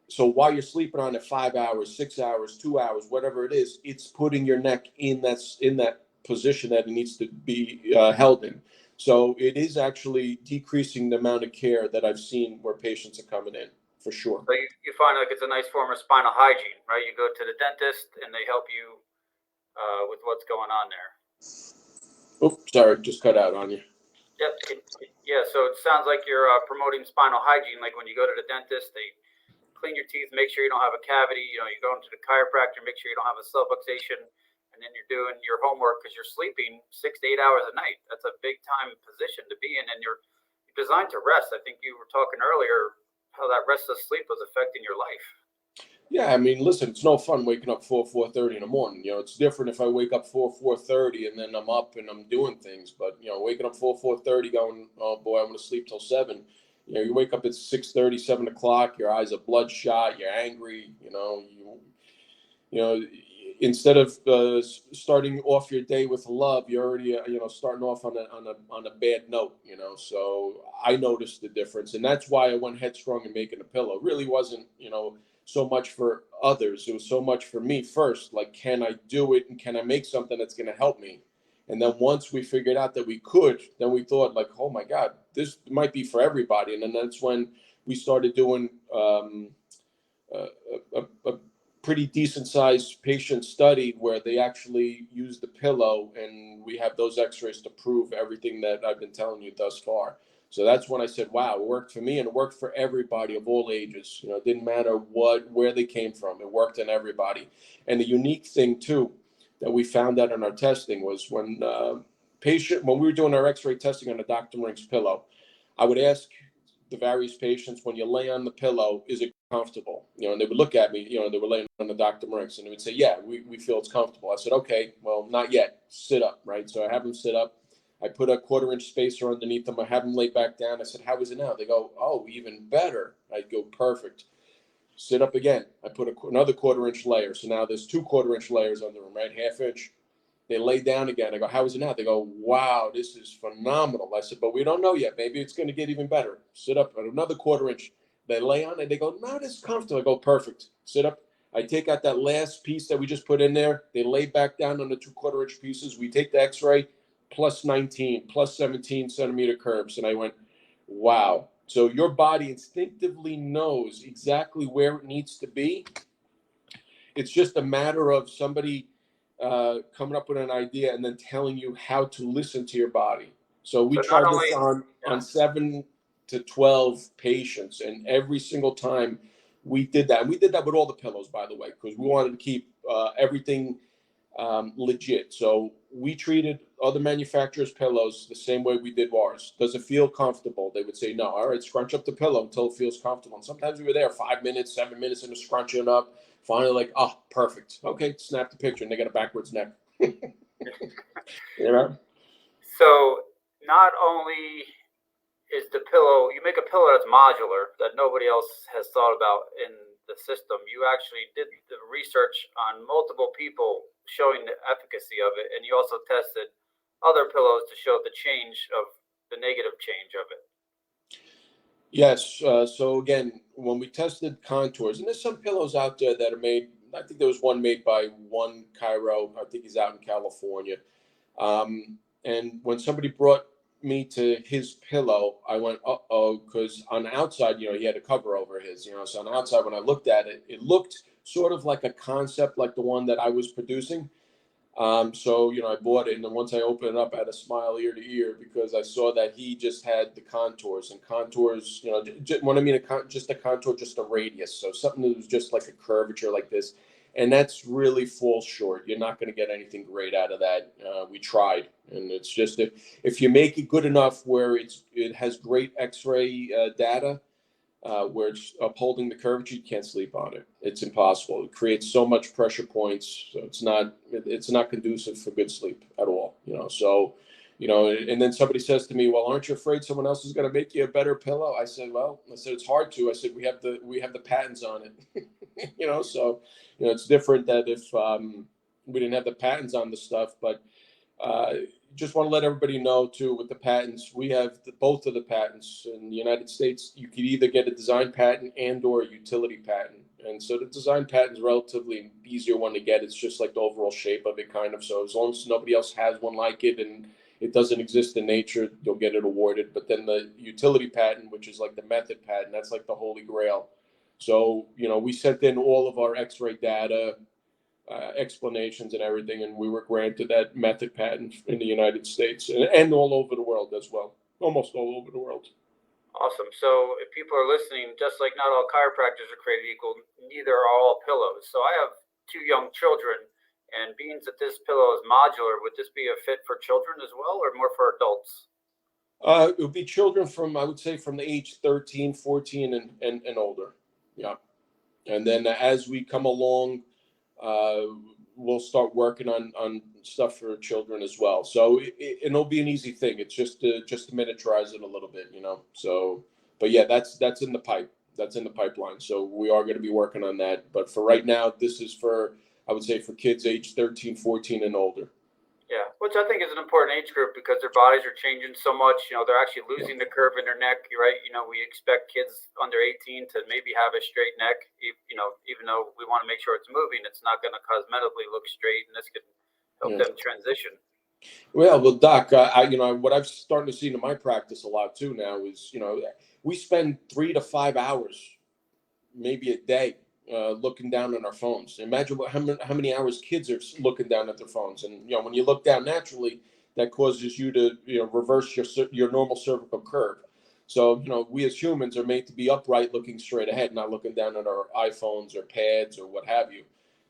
So while you're sleeping on it 5 hours, 6 hours, 2 hours, whatever it is, it's putting your neck in that position that it needs to be held in. So it is actually decreasing the amount of care that I've seen where patients are coming in. For sure. So you find it's a nice form of spinal hygiene, right? You go to the dentist and they help you with what's going on there. Oh, sorry, just cut out on you. Yep. Yeah. So it sounds like you're promoting spinal hygiene. Like when you go to the dentist, they clean your teeth, make sure you don't have a cavity. You know, you go into the chiropractor, make sure you don't have a subluxation, and then you're doing your homework because you're sleeping 6 to 8 hours a night. That's a big time position to be in, and you're designed to rest. I think you were talking earlier how that restless sleep was affecting your life. Yeah, I mean, listen, it's no fun waking up 4:30 in the morning. You know, it's different if I wake up 4:30 and then I'm up and I'm doing things. But you know, waking up 4:30, going, oh boy, I'm going to sleep till 7. You know, you wake up at 6:30, 7 o'clock. Your eyes are bloodshot. You're angry. You know, instead of starting off your day with love, you're already starting off on a bad note. You know, so I noticed the difference, and that's why I went headstrong in making a pillow. It really wasn't so much for others. It was so much for me first. Like, can I do it, and can I make something that's going to help me? And then once we figured out that we could, then we thought like, oh my God, this might be for everybody. And then that's when we started doing a, a pretty decent sized patient study where they actually use the pillow, and we have those x-rays to prove everything that I've been telling you thus far. So that's when I said, wow, it worked for me, and it worked for everybody of all ages. You know, it didn't matter where they came from. It worked on everybody. And the unique thing too that we found out in our testing was when we were doing our x-ray testing on a Dr. Ring's pillow, I would ask the various patients, when you lay on the pillow, is it comfortable? You know, and they would look at me, they were laying on the Dr. Marinks, and they would say, yeah, we feel it's comfortable. I said, okay, well, not yet. Sit up, right? So I have them sit up. I put a 1/4 inch spacer underneath them. I have them lay back down. I said, how is it now? They go, oh, even better. I go, perfect. Sit up again. I put another 1/4 inch layer. So now there's 2 1/4 inch layers under them, right? 1/2 inch. They lay down again. I go, how is it now? They go, wow, this is phenomenal. I said, but we don't know yet. Maybe it's going to get even better. Sit up at another 1/4 inch. They lay on it. They go, not as comfortable. I go, perfect. Sit up. I take out that last piece that we just put in there. They lay back down on the 2 1/4 inch pieces. We take the x-ray, plus 19, plus 17 centimeter curves. And I went, wow. So your body instinctively knows exactly where it needs to be. It's just a matter of somebody coming up with an idea and then telling you how to listen to your body. So we So not tried only, this on yeah. 7 to 12 patients, and every single time we did that. And we did that with all the pillows, by the way, because we wanted to keep everything legit. So we treated other manufacturers' pillows the same way we did ours. Does it feel comfortable? They would say no. All right, scrunch up the pillow until it feels comfortable. And sometimes we were there 5 minutes, 7 minutes into scrunching it up. Finally, like, oh, perfect. Okay, snap the picture, and they got a backwards neck. you know. So not only is the pillow, you make a pillow that's modular that nobody else has thought about in the system. You actually did the research on multiple people showing the efficacy of it, and you also tested other pillows to show the change of the negative change of it. Yes. So again, when we tested contours, and there's some pillows out there that are made. I think there was one made by one Cairo. I think he's out in California. And when somebody brought me to his pillow, I went, uh-oh, because on the outside, he had a cover over his, so on the outside, when I looked at it, it looked sort of like a concept like the one that I was producing. So, I bought it. And then once I opened it up, I had a smile ear to ear because I saw that he just had the contours and contours, when I mean just a contour, just a radius. So something that was just like a curvature like this. And that's really falls short. You're not going to get anything great out of that. We tried. And it's just if you make it good enough where it has great x-ray data, where it's upholding the curvature, you can't sleep on it. It's impossible. It creates so much pressure points, so it's not conducive for good sleep at all. So, and then somebody says to me, "Well, aren't you afraid someone else is going to make you a better pillow?" I said, it's hard to. I said, we have the patents on it. So it's different that if we didn't have the patents on the stuff, but. Just want to let everybody know too, with the patents, we have both of the patents in the United States. You could either get a design patent and or a utility patent. And so the design patent is relatively easier one to get. It's just like the overall shape of it kind of. So as long as nobody else has one like it and it doesn't exist in nature, you'll get it awarded. But then the utility patent, which is like the method patent, that's like the holy grail. So, we sent in all of our x-ray data, explanations and everything, and we were granted that method patent in the United States and all over the world as well, almost all over the world. Awesome. So if people are listening, just like not all chiropractors are created equal, neither are all pillows. So I have 2 young children, and being that this pillow is modular, would this be a fit for children as well, or more for adults? It would be children from, I would say, from the age 13, 14, and older. Yeah. And then as we come along, we'll start working on stuff for children as well. So it'll be an easy thing. It's just to miniaturize it a little bit, you know. So, but yeah, that's in the pipe. That's in the pipeline. So we are going to be working on that. But for right now, this is for, I would say, for kids age 13, 14, and older. Yeah, which I think is an important age group because their bodies are changing so much. You know, they're actually losing the curve in their neck, right? You know, we expect kids under 18 to maybe have a straight neck, you know, even though we want to make sure it's moving, it's not going to cosmetically look straight, and this could help them transition. Well, Doc, you know, what I've started to see in my practice a lot too now is, you know, we spend 3 to 5 hours, maybe a day, looking down on our phones. Imagine how many hours kids are looking down at their phones, and you know, when you look down naturally, that causes you to, you know, reverse your normal cervical curve. So you know, we as humans are made to be upright, looking straight ahead, not looking down at our iPhones or pads or what have you.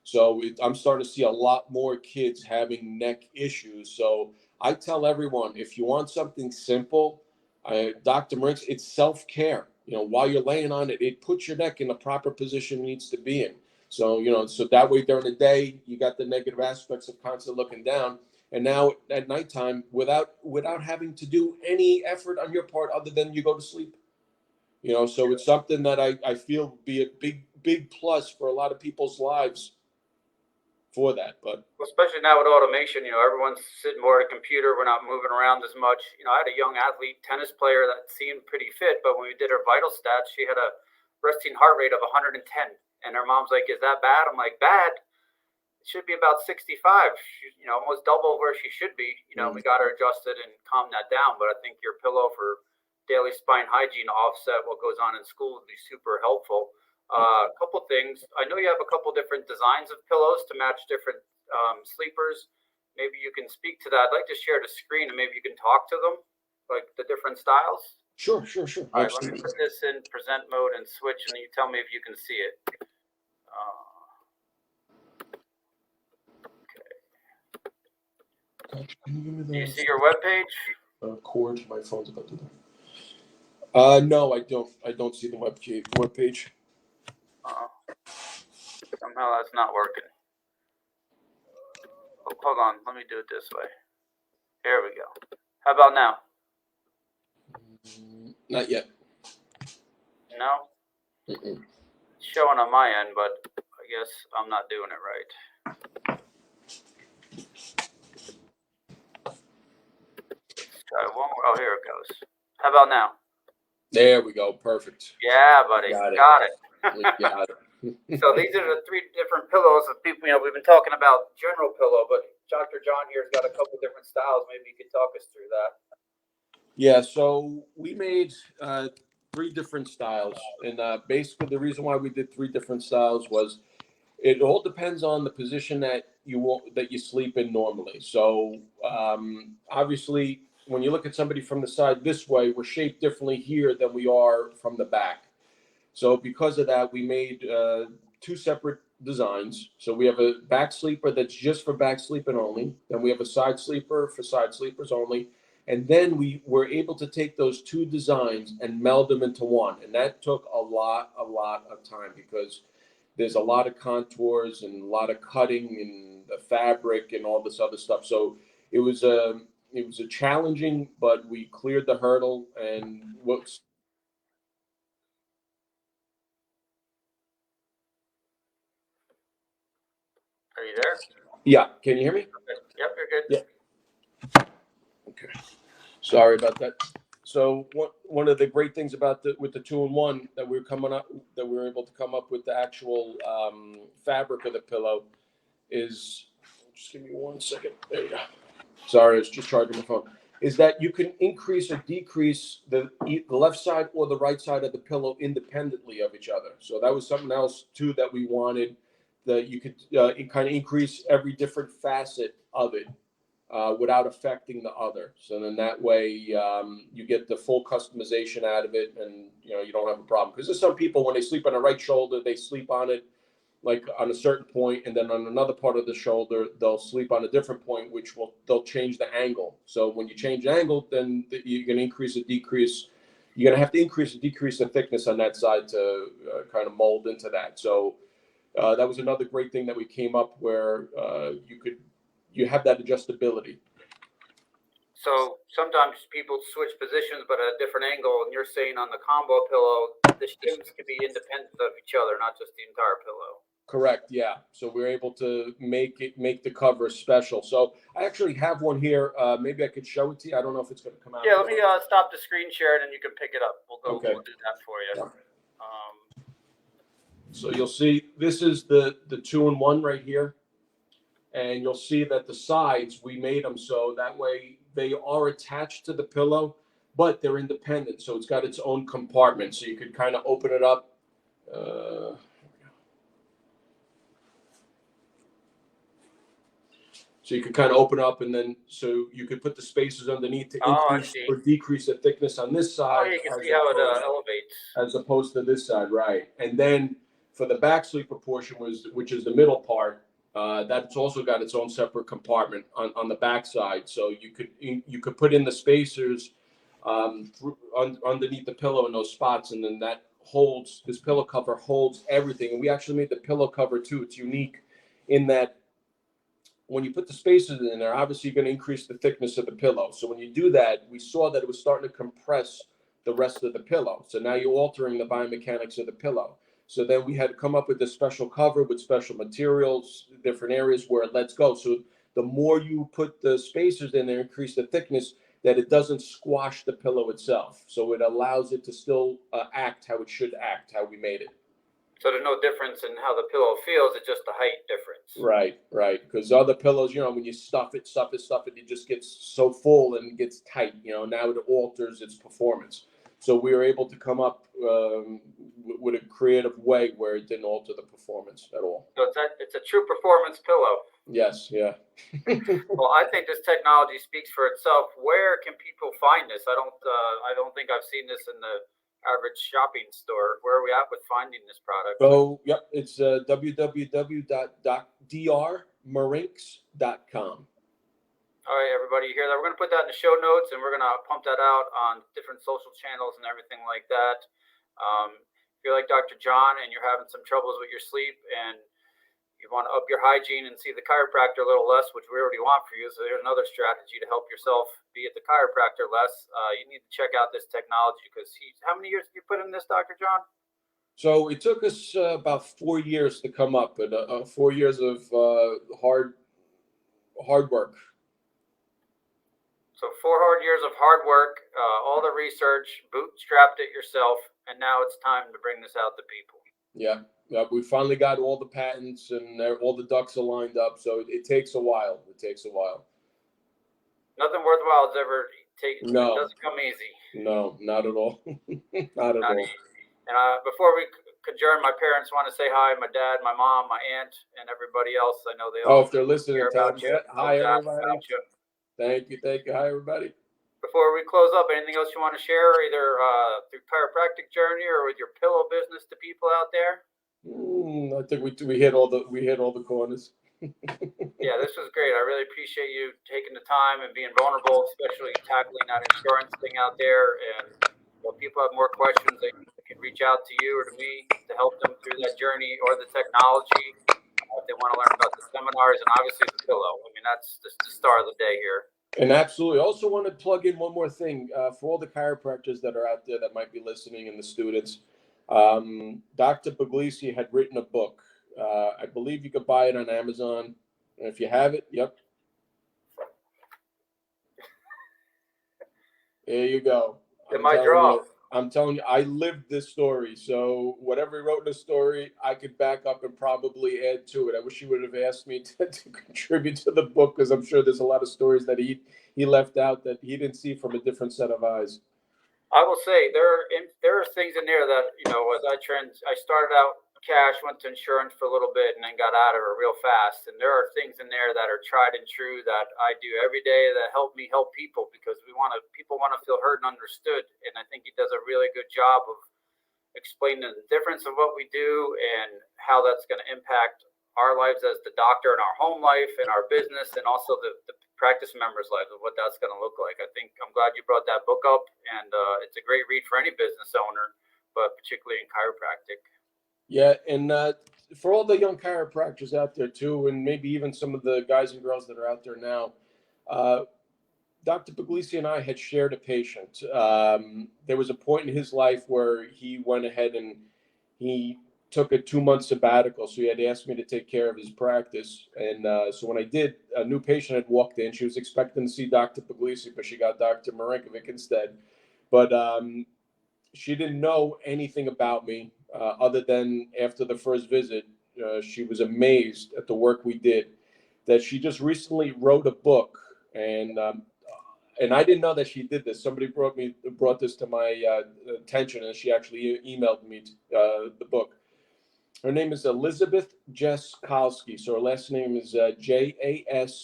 So I'm starting to see a lot more kids having neck issues. So I tell everyone, if you want something simple, Dr. Marinkovic, it's self-care. You know, while you're laying on it, it puts your neck in the proper position it needs to be in. So, you know, so that way during the day, you got the negative aspects of constantly looking down. And now at nighttime, without having to do any effort on your part other than you go to sleep. You know, so it's something that I feel would be a big plus for a lot of people's lives for that. But especially now with automation, you know, everyone's sitting more at a computer. We're not moving around as much. You know, I had a young athlete, tennis player that seemed pretty fit, but when we did her vital stats, she had a resting heart rate of 110. And her mom's like, "Is that bad?" I'm like, "Bad? It should be about 65. She's, you know, almost double where she should be." You know, we got her adjusted and calmed that down. But I think your pillow for daily spine hygiene offset what goes on in school would be super helpful. A couple things. I know you have a couple different designs of pillows to match different sleepers. Maybe you can speak to that. I'd like to share the screen and maybe you can talk to them, like the different styles. Sure. All right, let me put this in present mode and switch, and then you tell me if you can see it. Okay. Do you see your webpage? Cord. My phone's about to die. No, I don't. I don't see the webpage. Somehow that's not working. Oh, hold on, let me do it this way. Here we go. How about now? Not yet. No? Mm-mm. It's showing on my end, but I guess I'm not doing it right. Let's try one more. Oh, here it goes. How about now? There we go. Perfect. Yeah, buddy. Got it. Got it. So these are the 3 different pillows of people. You know, we've been talking about general pillow, but Dr. John here's got a couple different styles. Maybe you could talk us through that. Yeah. So we made 3 different styles, and basically the reason why we did 3 different styles was it all depends on the position that you sleep in normally. So obviously, when you look at somebody from the side this way, we're shaped differently here than we are from the back. So because of that, we made 2 separate designs. So we have a back sleeper that's just for back sleeping only. Then we have a side sleeper for side sleepers only. And then we were able to take those 2 designs and meld them into one. And that took a lot of time because there's a lot of contours and a lot of cutting and the fabric and all this other stuff. So it was a challenging, but we cleared the hurdle. And what's Are you there? Yeah. Can you hear me? Okay. Yep, you're good. Yeah. Okay. Sorry about that. So one of the great things about with the 2-in-1 that we were able to come up with the actual fabric of the pillow is, just give me 1 second. There you go. Sorry, I was just charging my phone. Is that you can increase or decrease the left side or the right side of the pillow independently of each other. So that was something else too that we wanted you could kind of increase every different facet of it without affecting the other. So then that way you get the full customization out of it, and you don't have a problem. Because there's some people, when they sleep on the right shoulder, they sleep on it like on a certain point, and then on another part of the shoulder they'll sleep on a different point, which they'll change the angle. So when you change the angle, then you're going to increase or decrease. You're going to have to increase or decrease the thickness on that side to kind of mold into that. So that was another great thing that we came up where you have that adjustability. So sometimes people switch positions, but at a different angle. And you're saying on the combo pillow, the shins can be independent of each other, not just the entire pillow. Correct. Yeah. So we're able to make the cover special. So I actually have one here. Maybe I could show it to you. I don't know if it's going to come out. Yeah. Let me stop the screen share, and then you can pick it up. We'll do that for you. Yeah. So you'll see this is the 2-in-1 right here, and you'll see that the sides, we made them so that way they are attached to the pillow, but they're independent. So it's got its own compartment. So you could kind of open it up. So you can kind of open up, and then so you could put the spacers underneath to increase or decrease the thickness on this side. Oh, you can see how it elevates. As opposed to this side, right? And then for the back sleeper portion, which is the middle part, that's also got its own separate compartment on the back side. So you could put in the spacers underneath the pillow in those spots, and then that holds, this pillow cover holds everything. And we actually made the pillow cover too. It's unique in that when you put the spacers in there, obviously you're going to increase the thickness of the pillow. So when you do that, we saw that it was starting to compress the rest of the pillow. So now you're altering the biomechanics of the pillow. So then we had to come up with this special cover with special materials, different areas where it lets go. So the more you put the spacers in there, increase the thickness, that it doesn't squash the pillow itself. So it allows it to still act how it should act, how we made it. So there's no difference in how the pillow feels. It's just the height difference. Right. Because other pillows, when you stuff it, it just gets so full and gets tight. Now it alters its performance. So we were able to come up with a creative way where it didn't alter the performance at all. So it's a true performance pillow. Yes, yeah. Well, I think this technology speaks for itself. Where can people find this? I don't think I've seen this in the average shopping store. Where are we at with finding this product? So, yep, it's www.drmarinks.com. All right, everybody, you hear that? We're going to put that in the show notes, and we're going to pump that out on different social channels and everything like that. If you're like Dr. John and you're having some troubles with your sleep and you want to up your hygiene and see the chiropractor a little less, which we already want for you, so there's another strategy to help yourself be at the chiropractor less. You need to check out this technology because how many years have you put in this, Dr. John? So it took us about 4 years to come up, and 4 years of hard work. So 4 hard years of hard work, all the research, bootstrapped it yourself, and now it's time to bring this out to people. Yeah, we finally got all the patents and all the ducks are lined up. So it takes a while. Nothing worthwhile is ever taken. No. It doesn't come easy. No, not at all. not at all. Easy. And before we adjourn, my parents want to say hi. My dad, my mom, my aunt, and everybody else. I know they all. Oh, if they're listening, tell them hi, everybody. Thank you. Hi, everybody. Before we close up, anything else you want to share, either through chiropractic journey or with your pillow business to people out there? I think we hit all the corners. Yeah, this was great. I really appreciate you taking the time and being vulnerable, especially tackling that insurance thing out there. And if people have more questions, they can reach out to you or to me to help them through that journey or the technology. If they want to learn about the seminars and obviously the pillow. I mean, that's just the star of the day here. And absolutely. Also want to plug in one more thing for all the chiropractors that are out there that might be listening and the students. Dr. Puglisi had written a book. I believe you could buy it on Amazon. And if you have it, yep. There you go. I'm telling you, I lived this story. So whatever he wrote in the story, I could back up and probably add to it. I wish he would have asked me to contribute to the book because I'm sure there's a lot of stories that he left out that he didn't see from a different set of eyes. I will say there are things in there that, as I started out cash, went to insurance for a little bit, and then got out of it real fast. And there are things in there that are tried and true that I do every day that help me help people, because people want to feel heard and understood. And I think he does a really good job of explaining the difference of what we do and how that's going to impact our lives as the doctor and our home life and our business, and also the practice members' lives, of what that's going to look like. I think I'm glad you brought that book up, and it's a great read for any business owner, but particularly in chiropractic. Yeah, and for all the young chiropractors out there too, and maybe even some of the guys and girls that are out there now, Dr. Puglisi and I had shared a patient. There was a point in his life where he went ahead and he took a 2-month sabbatical, so he had asked me to take care of his practice. And so when I did, a new patient had walked in. She was expecting to see Dr. Puglisi, but she got Dr. Marinkovic instead. But she didn't know anything about me other than after the first visit, she was amazed at the work we did. That she just recently wrote a book, and I didn't know that she did this. Somebody brought this to my attention, and she actually emailed me the book. Her name is Elizabeth Jaskolski. So her last name is Jaskolski.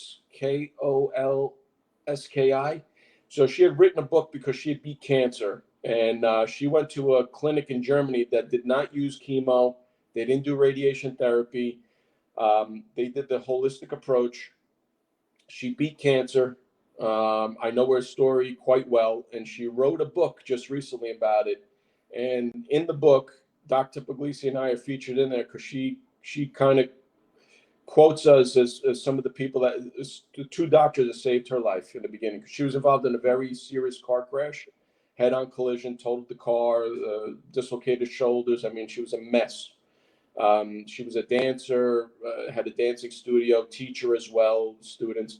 So she had written a book because she had beat cancer. And she went to a clinic in Germany that did not use chemo. They didn't do radiation therapy. They did the holistic approach. She beat cancer. I know her story quite well. And she wrote a book just recently about it. And in the book, Dr. Puglisi and I are featured in there because she kind of quotes us as some of the people the 2 doctors that saved her life in the beginning. She was involved in a very serious car crash, head-on collision, totaled the car, dislocated shoulders. I mean, she was a mess. She was a dancer, had a dancing studio, teacher as well, students.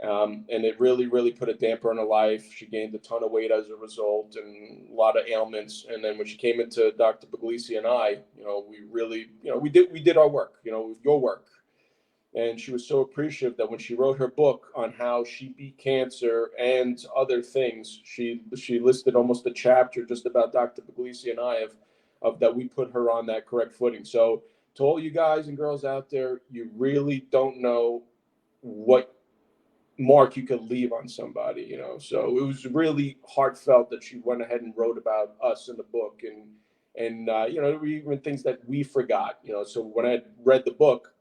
And it really, really put a damper on her life. She gained a ton of weight as a result and a lot of ailments. And then when she came into Dr. Puglisi and I, we really, we did our work, your work. And she was so appreciative that when she wrote her book on how she beat cancer and other things, she listed almost a chapter just about Dr. Puglisi and I of that we put her on that correct footing. So to all you guys and girls out there, you really don't know what mark you could leave on somebody, So it was really heartfelt that she went ahead and wrote about us in the book, and there were even things that we forgot, So when I read the book,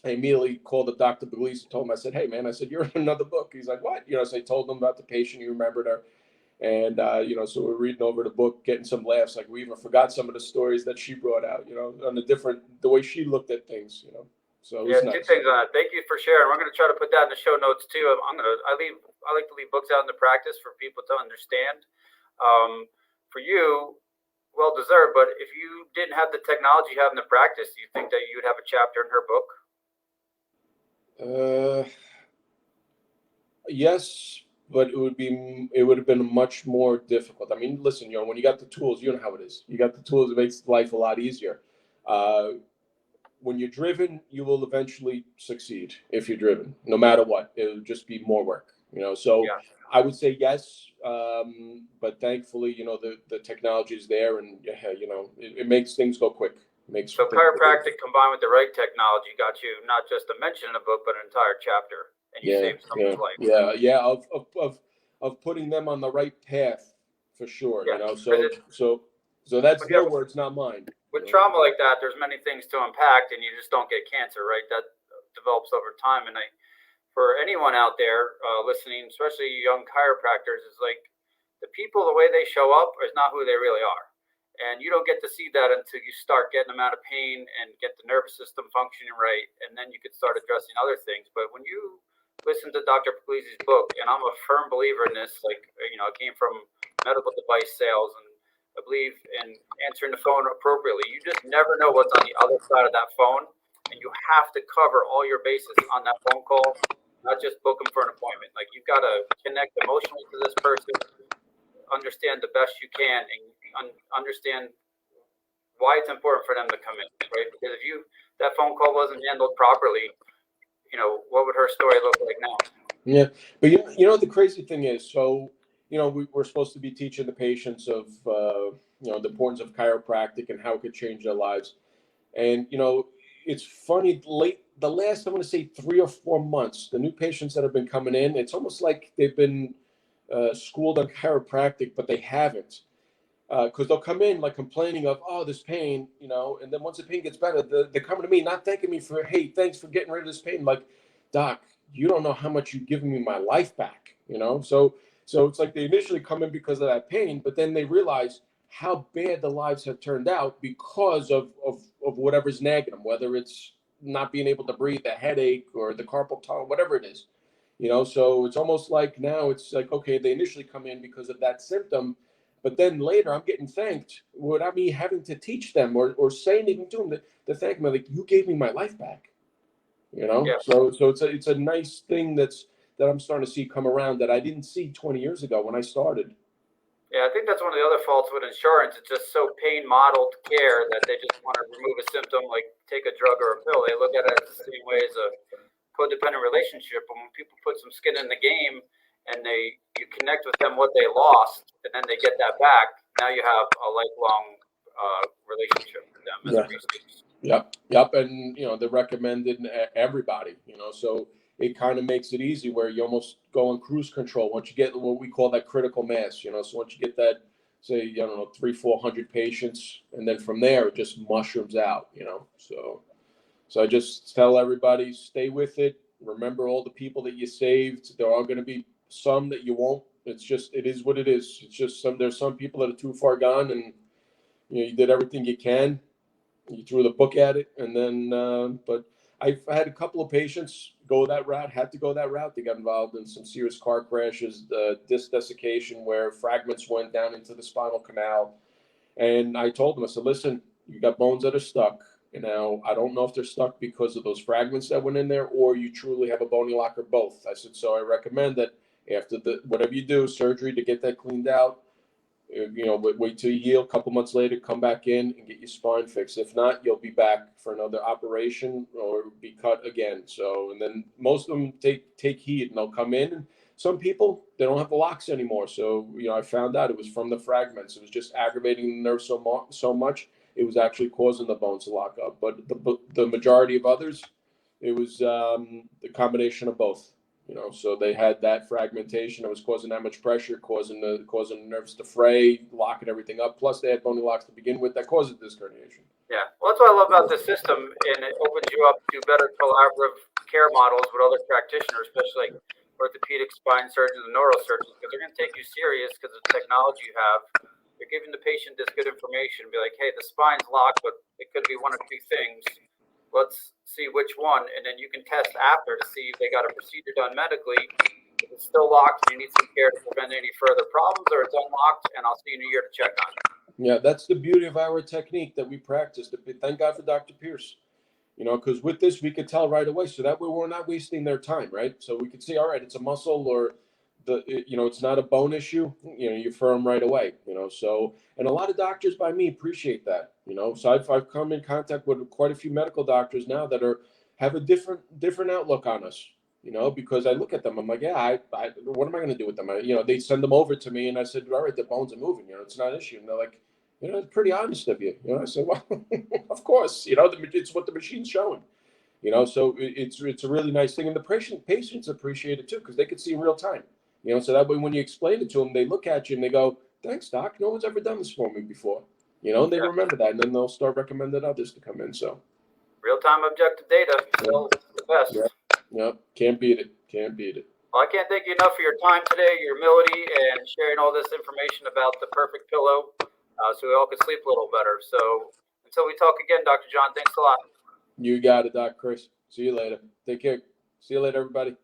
I immediately called up Dr. Puglisi, told him, I said, hey, man, I said, you're in another book. He's like, what? So I told him about the patient. You remembered her. And, so we're reading over the book, getting some laughs. Like we even forgot some of the stories that she brought out, on the way she looked at things, So yeah, nice. 2 things on that. Thank you for sharing. We're going to try to put that in the show notes too. I like to leave books out in the practice for people to understand. For you, well deserved. But if you didn't have the technology you have in the practice, do you think that you would have a chapter in her book? Yes, but it would have been much more difficult. I mean, listen, when you got the tools, you know how it is. You got the tools, it makes life a lot easier. When you're driven, you will eventually succeed if you're driven, no matter what. It'll just be more work, So yeah. I would say yes, but thankfully, the technology is there, and it makes things go quick. So chiropractic combined with the right technology got you not just a mention in a book, but an entire chapter, and you saved someone's life. Yeah. Of putting them on the right path, for sure. Yeah. So that's their words, not mine. With trauma like that, there's many things to unpack, and you just don't get cancer, right? That develops over time. And for anyone out there listening, especially young chiropractors, is like the people, the way they show up is not who they really are. And you don't get to see that until you start getting them out of pain and get the nervous system functioning right. And then you could start addressing other things. But when you listen to Dr. Puglisi's book, and I'm a firm believer in this, I came from medical device sales, and I believe in answering the phone appropriately. You just never know what's on the other side of that phone. And you have to cover all your bases on that phone call, not just book them for an appointment. Like, you've got to connect emotionally to this person, understand the best you can, and understand why it's important for them to come in, right? Because if that phone call wasn't handled properly, what would her story look like now? Yeah, but the crazy thing is, so we're supposed to be teaching the patients of the importance of chiropractic and how it could change their lives. And, it's funny, the last, I'm going to say 3 or 4 months, the new patients that have been coming in, it's almost like they've been schooled on chiropractic, but they haven't. Because they'll come in like complaining of, oh, this pain, and then once the pain gets better, they're coming to me, not thanking me for, hey, thanks for getting rid of this pain. Like, doc, you don't know how much you've given me my life back, So it's like they initially come in because of that pain, but then they realize how bad the lives have turned out because of whatever's nagging them, whether it's not being able to breathe, a headache, or the carpal tunnel, whatever it is. So it's almost like now it's like, okay, they initially come in because of that symptom, but then later I'm getting thanked without me having to teach them or saying anything to them to thank me, like, you gave me my life back. Yeah. So it's a nice thing that I'm starting to see come around that I didn't see 20 years ago when I started. Yeah, I think that's one of the other faults with insurance. It's just so pain modeled care that they just want to remove a symptom, like take a drug or a pill. They look at it as the same way as a codependent relationship. But when people put some skin in the game and you connect with them what they lost, and then they get that back, now you have a lifelong relationship with them as a resource. Yep. And, they're recommended everybody, so it kind of makes it easy where you almost go on cruise control once you get what we call that critical mass, so once you get that, say, 300-400 patients, and then from there, it just mushrooms out, so I just tell everybody, stay with it. Remember all the people that you saved. There are going to be some that you won't. It is what it is. It's just there's some people that are too far gone, and, you did everything you can. You threw the book at it, and then, but I've had a couple of patients go that route, had to go that route. They got involved in some serious car crashes, disc desiccation, where fragments went down into the spinal canal. And I told them, I said, listen, you got bones that are stuck. Now, I don't know if they're stuck because of those fragments that went in there, or you truly have a bony lock, or both. I said, so I recommend that after whatever you do, surgery to get that cleaned out, wait till you heal. A couple months later, come back in and get your spine fixed. If not, you'll be back for another operation or be cut again. So, and then most of them take heed, and they'll come in. And some people, they don't have the locks anymore. So, I found out it was from the fragments. It was just aggravating the nerve so much, it was actually causing the bones to lock up. But the majority of others, it was the combination of both. So they had that fragmentation. It was causing that much pressure, causing the nerves to fray, locking everything up. Plus, they had bony locks to begin with that causes disc herniation. Yeah, well, that's what I love about this system, and it opens you up to better collaborative care models with other practitioners, especially like orthopedic spine surgeons and neurosurgeons, because they're going to take you serious because of the technology you have. You're giving the patient this good information, be like, hey, the spine's locked, but it could be one of two things. Let's see which one, and then you can test after to see if they got a procedure done medically. If it's still locked and you need some care to prevent any further problems, or it's unlocked, and I'll see you in a year to check on it. Yeah, that's the beauty of our technique that we practice. Thank God for Dr. Pierce, because with this, we could tell right away. So that way we're not wasting their time, right? So we could see, all right, it's a muscle, or it's not a bone issue. You're firm right away, so, and a lot of doctors by me appreciate that, so I've come in contact with quite a few medical doctors now that have a different outlook on us, because I look at them, I'm like, yeah, what am I going to do with them? They send them over to me, and I said, all right, the bones are moving, it's not an issue. And they're like, it's pretty honest of you. I said, well, of course, it's what the machine's showing. So it's a really nice thing, and the patients appreciate it too, because they could see in real time. So that way when you explain it to them, they look at you and they go, thanks, doc. No one's ever done this for me before. And they remember that, and then they'll start recommending others to come in. So real-time objective data, still the best. Yeah. Can't beat it. Well, I can't thank you enough for your time today, your humility, and sharing all this information about the perfect pillow, so we all can sleep a little better. So until we talk again, Dr. John, thanks a lot. You got it, Doc Chris. See you later. Take care. See you later, everybody.